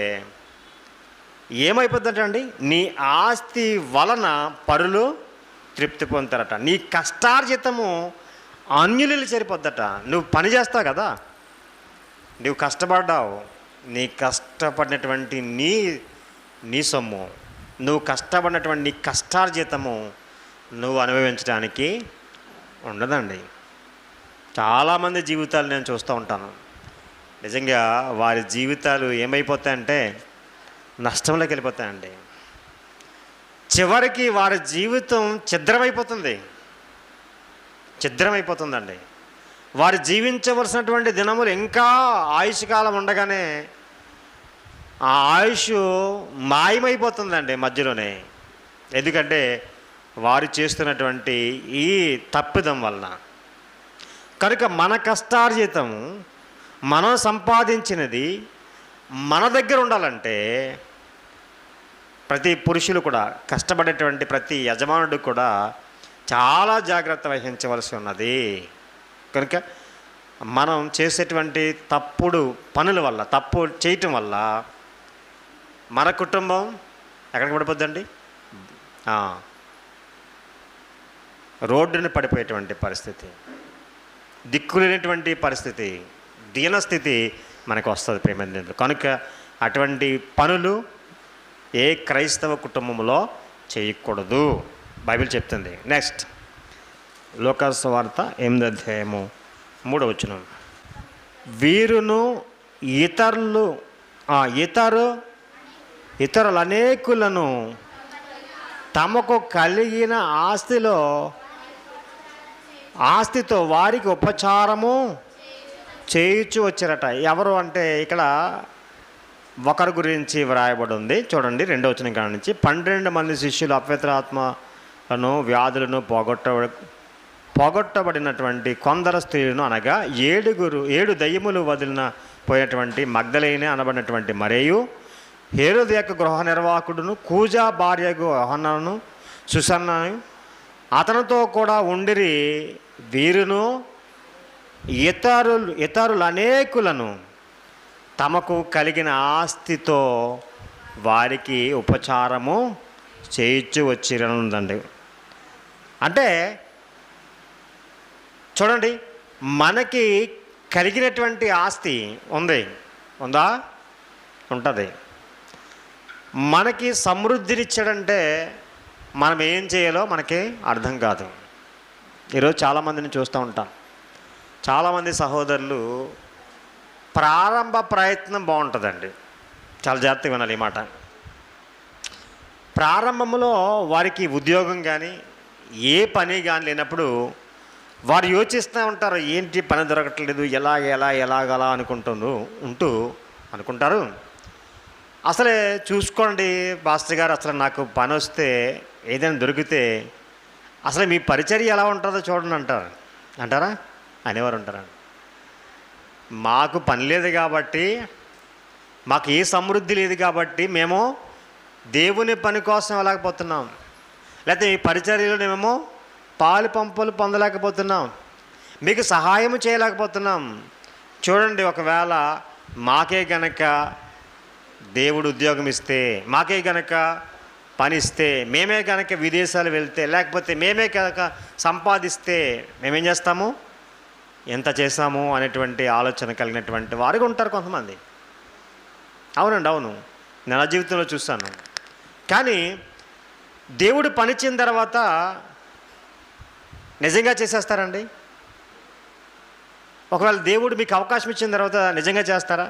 ఏమైపోతుందండి, నీ ఆస్తి వలన పరులు తృప్తి పొందుతారట, నీ కష్టార్జితము అన్యులు సరిపోద్దట. నువ్వు పని చేస్తావు కదా, నువ్వు కష్టపడ్డావు, నీ కష్టపడినటువంటి నీ సొమ్ము, నువ్వు కష్టపడినటువంటి నీ కష్టార్జితము నువ్వు అనుభవించడానికి ఉండదండి. చాలామంది జీవితాలు నేను చూస్తూ ఉంటాను. నిజంగా వారి జీవితాలు ఏమైపోతాయంటే నష్టంలోకి వెళ్ళిపోతాయండి. చివరికి వారి జీవితం ఛిద్రమైపోతుందండి. వారు జీవించవలసినటువంటి దినములు ఇంకా ఆయుష్కాలం ఉండగానే ఆ ఆయుష్ మాయమైపోతుందండి మధ్యలోనే. ఎందుకంటే వారు చేస్తున్నటువంటి ఈ తప్పిదం వలన. కనుక మన కష్టార్జితం, మనం సంపాదించినది మన దగ్గర ఉండాలంటే ప్రతి పురుషులు కూడా, కష్టపడేటువంటి ప్రతి యజమానుడు కూడా చాలా జాగ్రత్త వహించవలసి ఉన్నది. కనుక మనం చేసేటువంటి తప్పుడు పనుల వల్ల, తప్పు చేయటం వల్ల మన కుటుంబం ఎక్కడికి పడిపోద్దండి? రోడ్డుని పడిపోయేటువంటి పరిస్థితి, దిక్కులేనటువంటి పరిస్థితి, దీనస్థితి మనకు వస్తుంది ప్రేమంది. కనుక అటువంటి పనులు ఏ క్రైస్తవ కుటుంబంలో చేయకూడదు, బైబిల్ చెప్తుంది. నెక్స్ట్ లూకా సువార్త 8వ అధ్యాయము 3వ వచనం. వీరును ఇతరులు అనేకులను తమకు కలిగిన ఆస్తితో వారికి ఉపచారము చేయించు వచ్చారట. ఎవరు అంటే ఇక్కడ ఒకరి గురించి వ్రాయబడి ఉంది. చూడండి 2వ వచనం కాడ నుంచి. 12 మంది శిష్యులు అపవిత్రాత్మలను వ్యాధులను పోగొట్టబడినటువంటి కొందరు స్త్రీలను, అనగా 7 దయ్యములు వదిలిన పోయినటువంటి మగ్దలేనే అనబడినటువంటి మరియు హేరోదు యొక్క గృహ నిర్వాహకుడును కూజా భార్యకు యోహన్నను సుసన్నను అతనితో కూడా ఉండిరి. వీరును ఇతరులు అనేకులను తమకు కలిగిన ఆస్తితో వారికి ఉపచారము చేయించు వచ్చిరనుందండి. అంటే చూడండి, మనకి కలిగినటువంటి ఆస్తి ఉందా? ఉంటుంది. మనకి సమృద్ధినిచ్చాడంటే మనం ఏం చేయాలో మనకి అర్థం కాదు. ఈరోజు చాలామందిని చూస్తూ ఉంటాం. చాలామంది సహోదరులు ప్రారంభ ప్రయత్నం బాగుంటుందండి. చాలా జాగ్రత్తగా వినాలి ఈ మాట. ప్రారంభంలో వారికి ఉద్యోగం కానీ ఏ పని కానీ లేనప్పుడు వారు యోచిస్తూ ఉంటారు, ఏంటి పని దొరకట్లేదు, ఎలాగలా అనుకుంటారు. అసలే చూసుకోండి పాస్టర్ గారు, అసలు నాకు పని వస్తే ఏదైనా దొరికితే అసలు మీ పరిచర్య ఎలా ఉంటుందో చూడండి అంటారా? అనేవారు ఉంటారా? మాకు పని లేదు కాబట్టి, మాకు ఏ సమృద్ధి లేదు కాబట్టి మేము దేవుని పని కోసం వెళ్ళకపోతున్నాం, లేకపోతే ఈ పరిచర్యలో మేము పాలు పంపులు పొందలేకపోతున్నాం, మీకు సహాయం చేయలేకపోతున్నాం. చూడండి, ఒకవేళ మాకే గనక దేవుడు ఉద్యోగం ఇస్తే, మాకే గనక పని ఇస్తే, మేమే గనక విదేశాలు వెళ్తే, లేకపోతే మేమే కనుక సంపాదిస్తే మేమేం చేస్తాము, ఎంత చేస్తాము అనేటువంటి ఆలోచన కలిగినటువంటి వారుగా ఉంటారు కొంతమంది. అవునండి, అవును, నా జీవితంలో చూస్తాను. కానీ దేవుడు పనిచ్చిన తర్వాత నిజంగా చేసేస్తారండి? ఒకవేళ దేవుడు మీకు అవకాశం ఇచ్చిన తర్వాత నిజంగా చేస్తారా?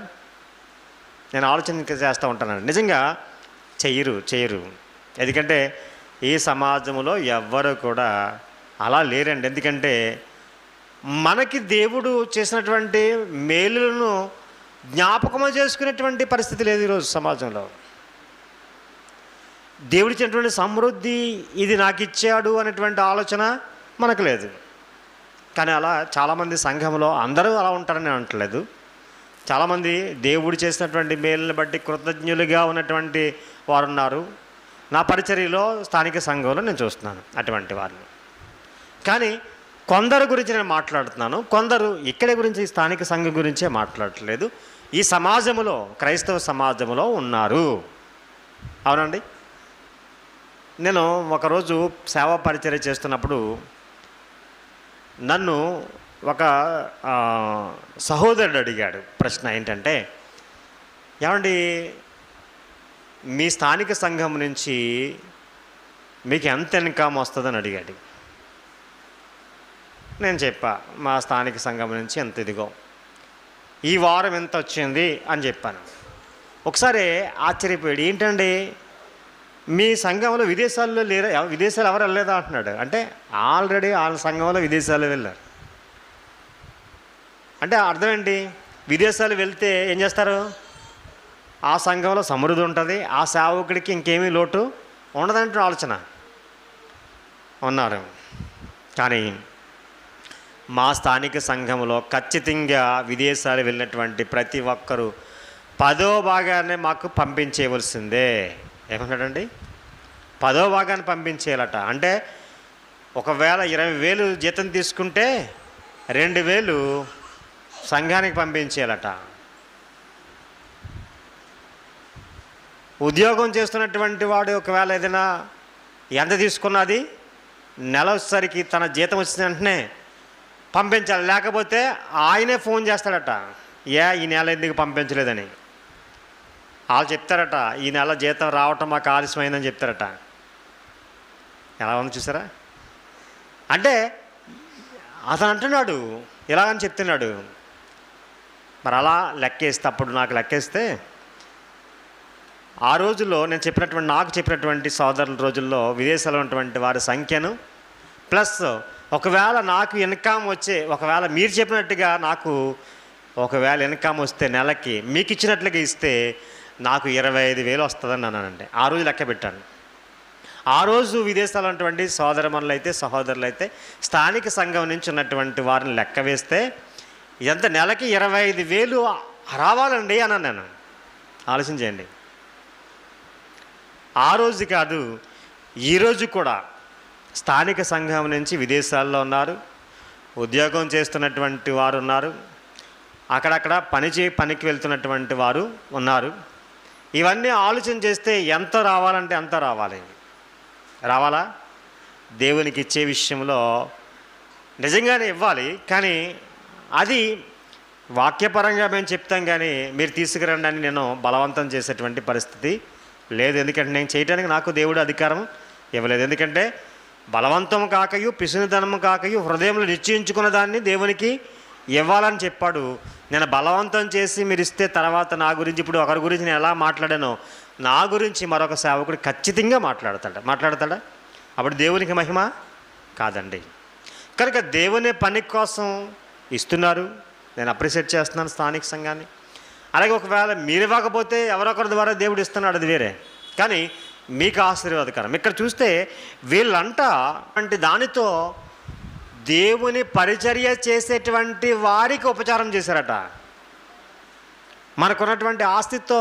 నేను ఆలోచన చేస్తూ ఉంటానండి. నిజంగా చెయ్యరు. ఎందుకంటే ఈ సమాజంలో ఎవ్వరు కూడా అలా లేరండి. ఎందుకంటే మనకి దేవుడు చేసినటువంటి మేలులను జ్ఞాపకము చేసుకునేటువంటి పరిస్థితి లేదు ఈరోజు సమాజంలో. దేవుడిచ్చినటువంటి సమృద్ధి ఇది నాకు ఇచ్చాడు అనేటువంటి ఆలోచన మనకు లేదు. కానీ అలా చాలామంది సంఘంలో అందరూ అలా ఉంటారని అనట్లేదు. చాలామంది దేవుడు చేసినటువంటి మేలుని బట్టి కృతజ్ఞులుగా ఉన్నటువంటి వారు ఉన్నారు. నా పరిచర్యలో స్థానిక సంఘంలో నేను చూస్తున్నాను అటువంటి వారిని. కానీ కొందరు గురించి నేను మాట్లాడుతున్నాను, కొందరు ఇక్కడి గురించి స్థానిక సంఘం గురించే మాట్లాడట్లేదు. ఈ సమాజంలో, క్రైస్తవ సమాజంలో ఉన్నారు. అవునండి. నేను ఒకరోజు సేవా పరిచర్య చేస్తున్నప్పుడు నన్ను ఒక సహోదరుడు అడిగాడు ప్రశ్న. ఏంటంటే, ఏమండి మీ స్థానిక సంఘం నుంచి మీకు ఎంత ఇన్కమ్ వస్తుందని అడిగాడు. నేను చెప్పా, మా స్థానిక సంఘం నుంచి ఎంత ఇదిగో ఈ వారం ఎంత వచ్చింది అని చెప్పాను. ఒకసారి ఆశ్చర్యపోయాడు, ఏంటండి మీ సంఘంలో విదేశాల్లో లేరా, విదేశాలు ఎవరు వెళ్ళలేదా అంటున్నాడు. అంటే ఆల్రెడీ వాళ్ళ సంఘంలో విదేశాల్లో వెళ్ళారు. అంటే అర్థం ఏంటి? విదేశాలు వెళ్తే ఏం చేస్తారు? ఆ సంఘంలో సమృద్ధి ఉంటుంది, ఆ సేవకుడికి ఇంకేమీ లోటు ఉండదంటే ఆలోచన ఉన్నారు. కానీ మా స్థానిక సంఘంలో ఖచ్చితంగా విదేశాలు వెళ్ళినటువంటి ప్రతి ఒక్కరూ 10వ భాగాన్ని మాకు పంపించేయవలసిందే. ఏమన్నాడండి? 10వ భాగాన్ని పంపించేయాలట. అంటే ఒకవేళ 20,000 జీతం తీసుకుంటే 2,000 సంఘానికి పంపించేయాలట. ఉద్యోగం చేస్తున్నటువంటి వాడు ఒకవేళ ఏదైనా ఎంత తీసుకున్నది నెలసరికి తన జీతం వచ్చిన వెంటనే పంపించాలి. లేకపోతే ఆయనే ఫోన్ చేస్తాడట, ఈ నెల ఎందుకు పంపించలేదని. వాళ్ళు చెప్తారట, ఈ నెల జీతం రావటం మాకు ఆలస్యమైందని చెప్తారట. ఎలా ఉంది చూసారా? అంటే అతను అంటున్నాడు ఇలాగని చెప్తున్నాడు. మరి అలా లెక్కేస్తే, అప్పుడు నాకు లెక్కేస్తే ఆ రోజుల్లో నాకు చెప్పినటువంటి సోదరుల రోజుల్లో విదేశాల్లో ఉన్నటువంటి వారి సంఖ్యను ప్లస్ ఒకవేళ నాకు ఇన్కమ్ ఒకవేళ మీరు చెప్పినట్టుగా నాకు ఒకవేళ ఇన్కమ్ వస్తే నెలకి మీకు ఇచ్చినట్లుగా ఇస్తే నాకు 25,000 వస్తుందని అన్నానండి. ఆ రోజు లెక్క పెట్టాను. ఆ రోజు విదేశాల్లో ఉన్నటువంటి సహోదరులు అయితే స్థానిక సంఘం నుంచి ఉన్నటువంటి వారిని లెక్క వేస్తే ఎంత నెలకి 25,000 రావాలండి అన్నాను నేను. ఆలోచించండి. ఆ రోజు కాదు, ఈరోజు కూడా స్థానిక సంఘం నుంచి విదేశాల్లో ఉన్నారు, ఉద్యోగం చేస్తున్నటువంటి వారు ఉన్నారు, అక్కడక్కడ పనికి వెళ్తున్నటువంటి వారు ఉన్నారు. ఇవన్నీ ఆలోచన చేస్తే ఎంత రావాలంటే అంత రావాలా? దేవునికి ఇచ్చే విషయంలో నిజంగానే ఇవ్వాలి. కానీ అది వాక్యపరంగా మేము చెప్తాం, కానీ మీరు తీసుకురండి అని నేను బలవంతం చేసేటువంటి పరిస్థితి లేదు. ఎందుకంటే నేను చేయడానికి నాకు దేవుడు అధికారం ఇవ్వలేదు. ఎందుకంటే బలవంతం కాకయు పిసునితనము కాకయు హృదయంలో నిశ్చయించుకున్న దాన్ని దేవునికి ఇవ్వాలని చెప్పాడు. నేను బలవంతం చేసి మీరు ఇస్తే తర్వాత నా గురించి, ఇప్పుడు ఒకరి గురించి నేను ఎలా మాట్లాడానో నా గురించి మరొక సేవకుడు ఖచ్చితంగా మాట్లాడతాడా? అప్పుడు దేవునికి మహిమ కాదండి. కనుక దేవుని పని కోసం ఇస్తున్నారు, నేను అప్రిషియేట్ చేస్తున్నాను స్థానిక సంఘాన్ని. అలాగే ఒకవేళ మీరు ఇవ్వకపోతే ఎవరొకరి ద్వారా దేవుడు ఇస్తున్నాడు, అది వేరే. కానీ మీకు ఆశీర్వాదకరం. ఇక్కడ చూస్తే వీళ్ళంట అంటే దానితో దేవుని పరిచర్య చేసేటువంటి వారికి ఉపచారం చేశారట. మనకున్నటువంటి ఆస్తితో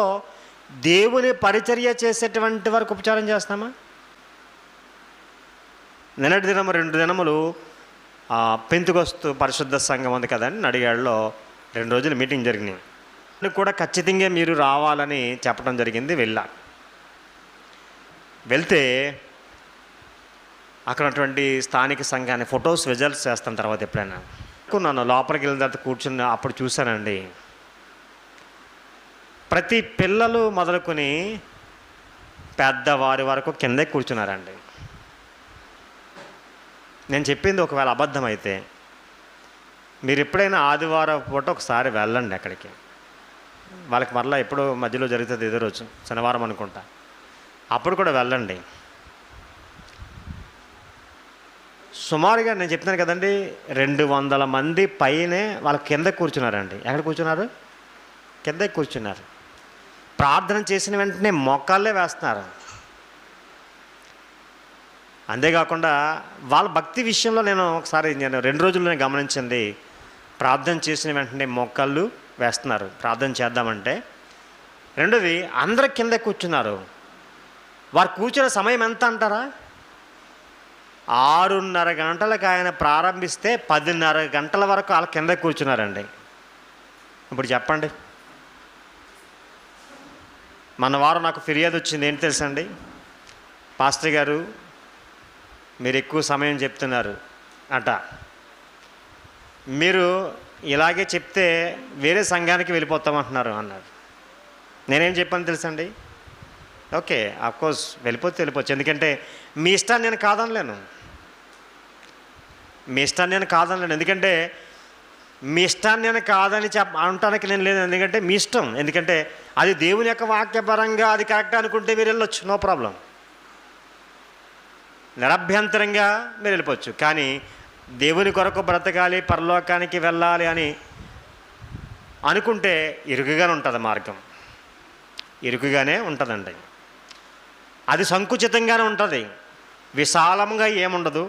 దేవుని పరిచర్య చేసేటువంటి వారికి ఉపచారం చేస్తామా? నిన్నటి దినము 2 దినములు పెంతుకొస్తు పరిశుద్ధ సంఘం ఉంది కదండి, నడిగాడులో 2 రోజులు మీటింగ్ జరిగినాయి. కూడా ఖచ్చితంగా మీరు రావాలని చెప్పడం జరిగింది. వెళ్తే అక్కడ ఉన్నటువంటి స్థానిక సంఘాన్ని ఫొటోస్ విజువల్స్ చేస్తాను తర్వాత ఎప్పుడైనా. నన్ను లోపలికి వెళ్ళిన తర్వాత కూర్చుని అప్పుడు చూశానండి, ప్రతి పిల్లలు మొదలుకొని పెద్దవారి వరకు కిందే కూర్చున్నారండి. నేను చెప్పింది ఒకవేళ అబద్ధమైతే మీరు ఎప్పుడైనా ఆదివారం పూట ఒకసారి వెళ్ళండి అక్కడికి. వాళ్ళకి మరలా ఎప్పుడో మధ్యలో జరుగుతుంది, ఏదో రోజు శనివారం అనుకుంటా, అప్పుడు కూడా వెళ్ళండి. సుమారుగా నేను చెప్తున్నాను కదండి, 200 మంది పైనే వాళ్ళ కింద కూర్చున్నారండి. ఎక్కడ కూర్చున్నారు? కింద కూర్చున్నారు. ప్రార్థన చేసిన వెంటనే మోకాళ్ళే వేస్తున్నారు. అంతేకాకుండా వాళ్ళ భక్తి విషయంలో నేను 2 రోజుల్లో నేను గమనించింది, ప్రార్థన చేసిన వెంటనే మోకాళ్ళు వేస్తున్నారు ప్రార్థన చేద్దామంటే. రెండోది, అందరు కింద కూర్చున్నారు. వారు కూర్చున్న సమయం ఎంత అంటారా? 6:30 గంటలకు ఆయన ప్రారంభిస్తే 10:30 గంటల వరకు వాళ్ళ కింద కూర్చున్నారండి. ఇప్పుడు చెప్పండి. మన వారు నాకు ఫిర్యాదు వచ్చింది, ఏంటి తెలుసండి, పాస్టర్ గారు మీరు ఎక్కువ సమయం చెప్తున్నారు అట, మీరు ఇలాగే చెప్తే వేరే సంఘానికి వెళ్ళిపోతామంటున్నారు అన్నారు. నేనేం చెప్పాను తెలుసండి, ఓకే అఫ్కోర్స్ వెళ్ళిపోవచ్చు, ఎందుకంటే మీ ఇష్టాన్ని నేను కాదనలేను. ఎందుకంటే మీ ఇష్టాన్ని నేను కాదని అనటానికి నేను లేదు. ఎందుకంటే మీ ఇష్టం, ఎందుకంటే అది దేవుని యొక్క వాక్యపరంగా అది కరెక్ట్ అనుకుంటే మీరు వెళ్ళొచ్చు, నో ప్రాబ్లం, నిరభ్యంతరంగా మీరు వెళ్ళిపోవచ్చు. కానీ దేవుని కొరకు బ్రతకాలి, పరలోకానికి వెళ్ళాలి అని అనుకుంటే ఇరుకుగానే ఉంటుంది మార్గం, ఇరుకుగానే ఉంటుందండి. అది సంకుచితంగానే ఉంటుంది, విశాలంగా ఏముండదు.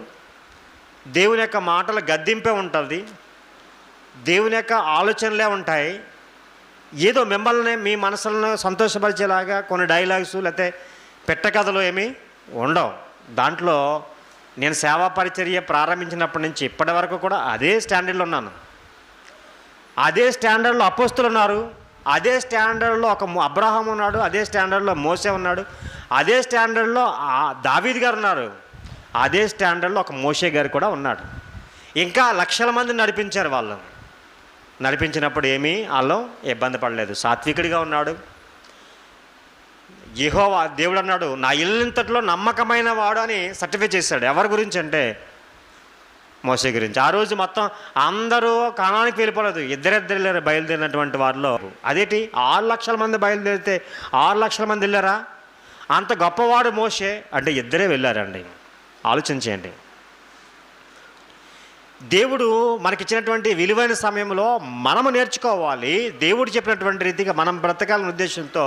దేవుని యొక్క మాటల గద్దింపే ఉంటుంది, దేవుని యొక్క ఆలోచనలే ఉంటాయి. ఏదో మిమ్మల్ని మీ మనసులను సంతోషపరిచేలాగా కొన్ని డైలాగ్స్ లేకపోతే పెట్టకథలు ఏమీ ఉండవు. దాంట్లో నేను సేవా పరిచర్య ప్రారంభించినప్పటి నుంచి ఇప్పటి వరకు కూడా అదే స్టాండర్డ్లో ఉన్నాను. అదే స్టాండర్డ్లో అపోస్తులు ఉన్నారు, అదే స్టాండర్డ్లో ఒక అబ్రహాం ఉన్నాడు, అదే స్టాండర్డ్లో మోసే ఉన్నాడు, అదే స్టాండర్డ్లో దావీద్ గారు ఉన్నారు, అదే స్టాండర్డ్లో ఒక మోషే గారు కూడా ఉన్నాడు. ఇంకా లక్షల మంది నడిపించారు. వాళ్ళు నడిపించినప్పుడు ఏమీ వాళ్ళు ఇబ్బంది పడలేదు, సాత్వికుడిగా ఉన్నాడు. యెహోవా దేవుడు అన్నాడు, నా ఇల్లంతట్లో నమ్మకమైన వాడు అని సర్టిఫై చేశాడు. ఎవరి గురించి అంటే మోషే గురించి. ఆ రోజు మొత్తం అందరూ కానానికి వెళ్ళిపోలేదు, ఇద్దరిద్దరు బయలుదేరినటువంటి వారిలో అదేంటి 6 లక్షల మంది బయలుదేరితే 6 లక్షల మంది వెళ్ళారా? అంత గొప్పవాడు మోషే అంటే ఇద్దరే వెళ్ళారండి. ఆలోచించేయండి. దేవుడు మనకిచ్చినటువంటి విలువైన సమయంలో మనము నేర్చుకోవాలి. దేవుడు చెప్పినటువంటి రీతిగా మనం బ్రతకాలనే ఉద్దేశంతో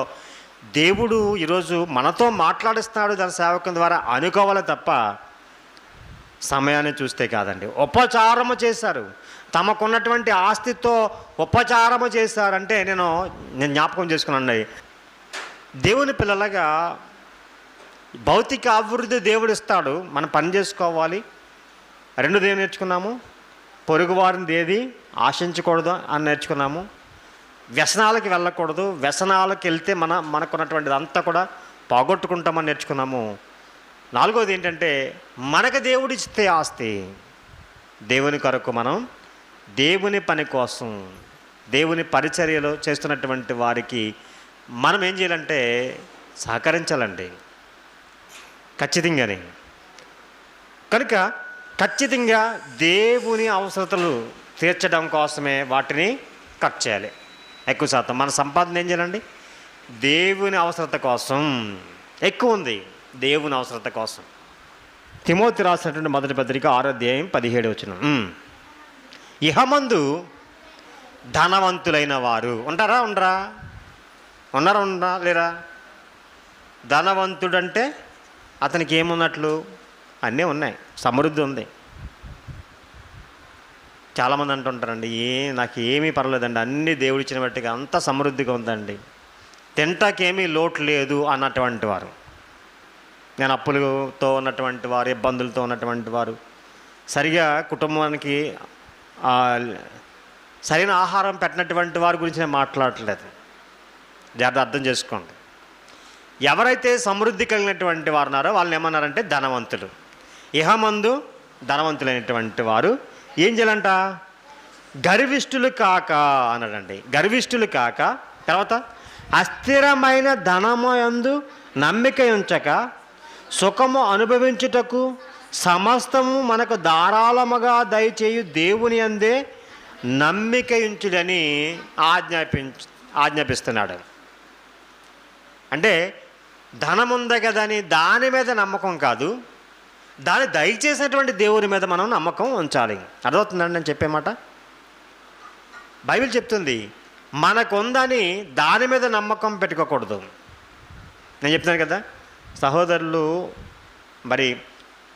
దేవుడు ఈరోజు మనతో మాట్లాడిస్తున్నాడు తన సేవకుని ద్వారా అనుకోవాలి తప్ప సమయాన్ని చూస్తే కాదండి. ఉపచారము చేశారు, తమకున్నటువంటి ఆస్తితో ఉపచారము చేశారంటే నేను జ్ఞాపకం చేసుకున్నాను. దేవుని పిల్లలుగా భౌతిక అభివృద్ధి దేవుడు ఇస్తాడు, మనం పని చేసుకోవాలి. రెండోది ఏం నేర్చుకున్నాము? పొరుగువారిని ఏది ఆశించకూడదు అని నేర్చుకున్నాము. వ్యసనాలకి వెళ్ళకూడదు, వ్యసనాలకు వెళ్తే మనకున్నటువంటిది అంతా కూడా పోగొట్టుకుంటామని నేర్చుకున్నాము. నాలుగోది ఏంటంటే మనకు దేవుడిస్తే ఆస్తి, దేవుని కొరకు మనం దేవుని పని కోసం దేవుని పరిచర్యలో చేస్తున్నటువంటి వారికి మనం ఏం చేయాలంటే సహకరించాలండి ఖచ్చితంగానే. కనుక ఖచ్చితంగా దేవుని అవసరతలు తీర్చడం కోసమే వాటిని కట్ చేయాలి. ఎక్కువ శాతం మన సంపాదన ఏం చేయాలండి? దేవుని అవసరత కోసం ఎక్కువ ఉంది, దేవుని అవసరత కోసం. తిమోతి రాసినటువంటి మొదటి పత్రిక 6వ అధ్యాయం 17వ వచనం. ఇహమందు ధనవంతులైన వారు ఉంటారా? ఉన్నారా లేరా? ధనవంతుడంటే అతనికి ఏమున్నట్లు? అన్నీ ఉన్నాయి, సమృద్ధి ఉంది. చాలామంది అంటుంటారండి, నాకు ఏమీ పర్లేదండి, అన్నీ దేవుడు ఇచ్చిన బట్టిగా అంత సమృద్ధిగా ఉందండి, తింటాకేమీ లోటు లేదు అన్నటువంటి వారు. నేను అప్పులతో ఉన్నటువంటి వారు, ఇబ్బందులతో ఉన్నటువంటి వారు, సరిగా కుటుంబానికి సరైన ఆహారం పెట్టినటువంటి వారి గురించి నేను మాట్లాడట్లేదు. జాగ్రత్త అర్థం చేసుకోండి. ఎవరైతే సమృద్ధి కలిగినటువంటి వారు ఉన్నారో వాళ్ళని ఏమన్నారంటే ధనవంతులు. ఇహమందు ధనవంతులైనటువంటి వారు ఏం చేయాలంట? గర్విష్ఠులు కాక అన్నాడండి. గర్విష్ఠులు కాక, తర్వాత అస్థిరమైన ధనము యందు నమ్మిక ఉంచక సుఖము అనుభవించుటకు సమస్తము మనకు ధారాళముగా దయచేయు దేవుని అందే నమ్మిక ఉంచుడని ఆజ్ఞాపిస్తున్నాడు. అంటే ధనం ఉంది కదని దాని మీద నమ్మకం కాదు, దాన్ని దయచేసినటువంటి దేవుని మీద మనం నమ్మకం ఉంచాలి. అర్థమవుతుందండి నేను చెప్పే మాట? బైబిల్ చెప్తుంది మనకుందని దాని మీద నమ్మకం పెట్టుకోకూడదు. నేను చెప్తున్నాను కదా, సహోదరులు మరి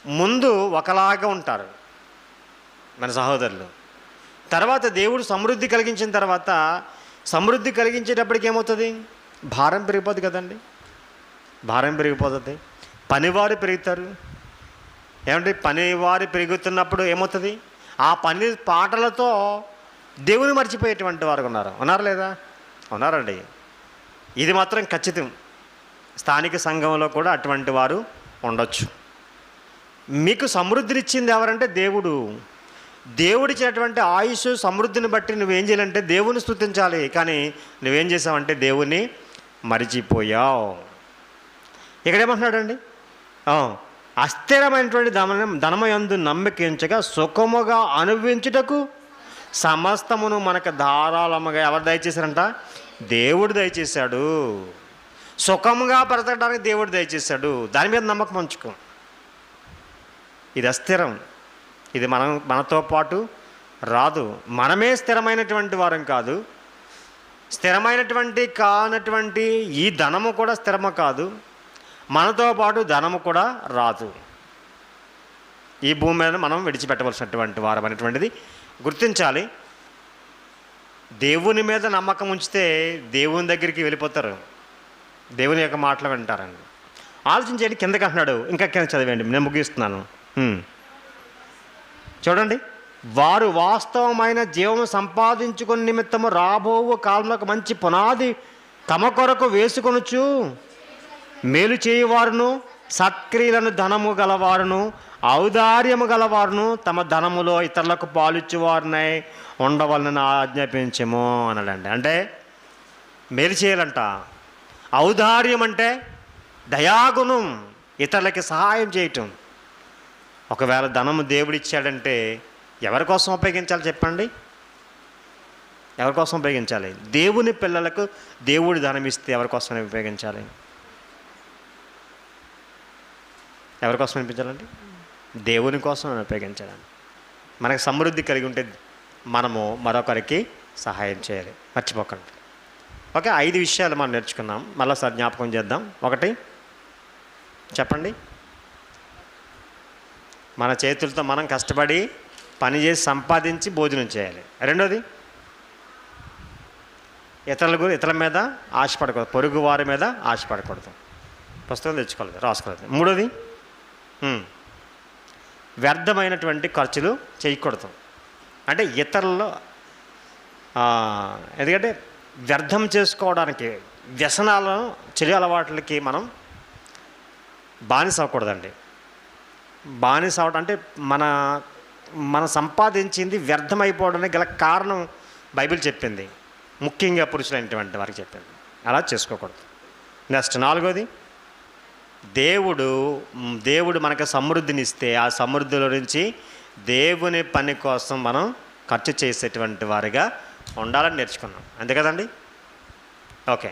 ముందు ఒకలాగా ఉంటారు మన సహోదరులు, తర్వాత దేవుడు సమృద్ధి కలిగించిన తర్వాత సమృద్ధి కలిగించేటప్పటికి ఏమవుతుంది? భారం పెరిగిపోతుంది కదండి, భారం పెరిగిపోతుంది. పనివారు పెరుగుతారు. ఏమంటే పనివారు పెరుగుతున్నప్పుడు ఏమవుతుంది? ఆ పని పాటలతో దేవుని మర్చిపోయేటువంటి వారు ఉన్నారా లేదా? ఉన్నారండి. ఇది మాత్రం ఖచ్చితం. స్థానిక సంఘంలో కూడా అటువంటి వారు ఉండొచ్చు. మీకు సమృద్ధినిచ్చింది ఎవరంటే దేవుడు. దేవుడిచ్చినటువంటి ఆయుష్ సమృద్ధిని బట్టి నువ్వేం చేయాలంటే దేవుని స్తుతించాలి. కానీ నువ్వేం చేసావంటే దేవుని మరిచిపోయావు. ఇక్కడేమంటున్నాడండి? అస్థిరమైనటువంటి ధనమయందు నమ్మకించగా సుఖముగా అనుభవించుటకు సమస్తమును మనకు ధారాళముగా ఎవరు దయచేశారంట? దేవుడు దయచేశాడు. సుఖముగా బ్రతకడానికి దేవుడు దయచేశాడు. దాని మీద నమ్మకం ఉంచుకో. ఇది అస్థిరం, ఇది మనతో పాటు రాదు. మనమే స్థిరమైనటువంటి వారం కాదు, స్థిరమైనటువంటి కానటువంటి ఈ ధనము కూడా స్థిరము కాదు, మనతో పాటు ధనము కూడా రాదు. ఈ భూమి మీద మనం విడిచిపెట్టవలసినటువంటి వారం అనేటువంటిది గుర్తించాలి. దేవుని మీద నమ్మకం ఉంచితే దేవుని దగ్గరికి వెళ్ళిపోతారు, దేవుని యొక్క మాటలు వింటారండి. ఆలోచించేది కిందకి అంటున్నాడు, ఇంకా కింద చదివేయండి, నేను ముగిస్తున్నాను. చూడండి, వారు వాస్తవమైన జీవము సంపాదించుకుని నిమిత్తము రాబో కాలంలో ఒక మంచి పునాది తమ కొరకు వేసుకొనుచు మేలు చేయువారును సత్క్రియలను ధనము గలవారును ఔదార్యము గలవారును తమ ధనములో ఇతరులకు పాలిచ్చువారినై ఉండవాలని ఆజ్ఞాపించము అన్నాడండి. అంటే మేలు చేయాలంట. ఔదార్యం అంటే దయాగుణం, ఇతరులకి సహాయం చేయటం. ఒకవేళ ధనము దేవుడిచ్చాడంటే ఎవరి కోసం ఉపయోగించాలి చెప్పండి? ఎవరి కోసం ఉపయోగించాలి? దేవుని పిల్లలకు దేవుడు ధనం ఇస్తే ఎవరి కోసం ఉపయోగించాలి? ఎవరి కోసం అనిపించాలండి? దేవుని కోసం ఉపయోగించాలండి. మనకు సమృద్ధి కలిగి ఉంటే మనము మరొకరికి సహాయం చేయాలి, మర్చిపోకండి. ఓకే, 5 విషయాలు మనం నేర్చుకున్నాం, మళ్ళీ సార్ జ్ఞాపకం చేద్దాం. 1, చెప్పండి. మన చేతులతో మనం కష్టపడి పనిచేసి సంపాదించి భోజనం చేయాలి. 2, ఇతరుల మీద ఆశపడకూడదు, పొరుగు వారి మీద ఆశపడకూడదు. పుస్తకం తెచ్చుకోలేదు, రాసుకోలేదు. 3, వ్యర్థమైనటువంటి ఖర్చులు చేయకూడదు. అంటే ఇతరులు ఎందుకంటే వ్యర్థం చేసుకోవడానికి వ్యసనాలను, చెడు అలవాట్లకి మనం బానిస అవ్వకూడదండి. బానిస అవడం అంటే మనం సంపాదించింది వ్యర్థమైపోవడానికి గల కారణం బైబిల్ చెప్పింది, ముఖ్యంగా పురుషులైనటువంటి వారికి చెప్పింది. అలా చేసుకోకూడదు. నెక్స్ట్ 4, దేవుడు మనకు సమృద్ధినిస్తే ఆ సమృద్ధిలో నుంచి దేవుని పని కోసం మనం ఖర్చు చేసేటువంటి వారిగా ఉండాలని నేర్చుకున్నాం. అంతే కదండి? ఓకే,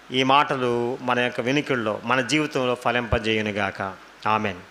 ఈ మాటలు మన యొక్క వినికిడిలో, మన జీవితంలో ఫలింపజేయునుగాక. ఆమెన్.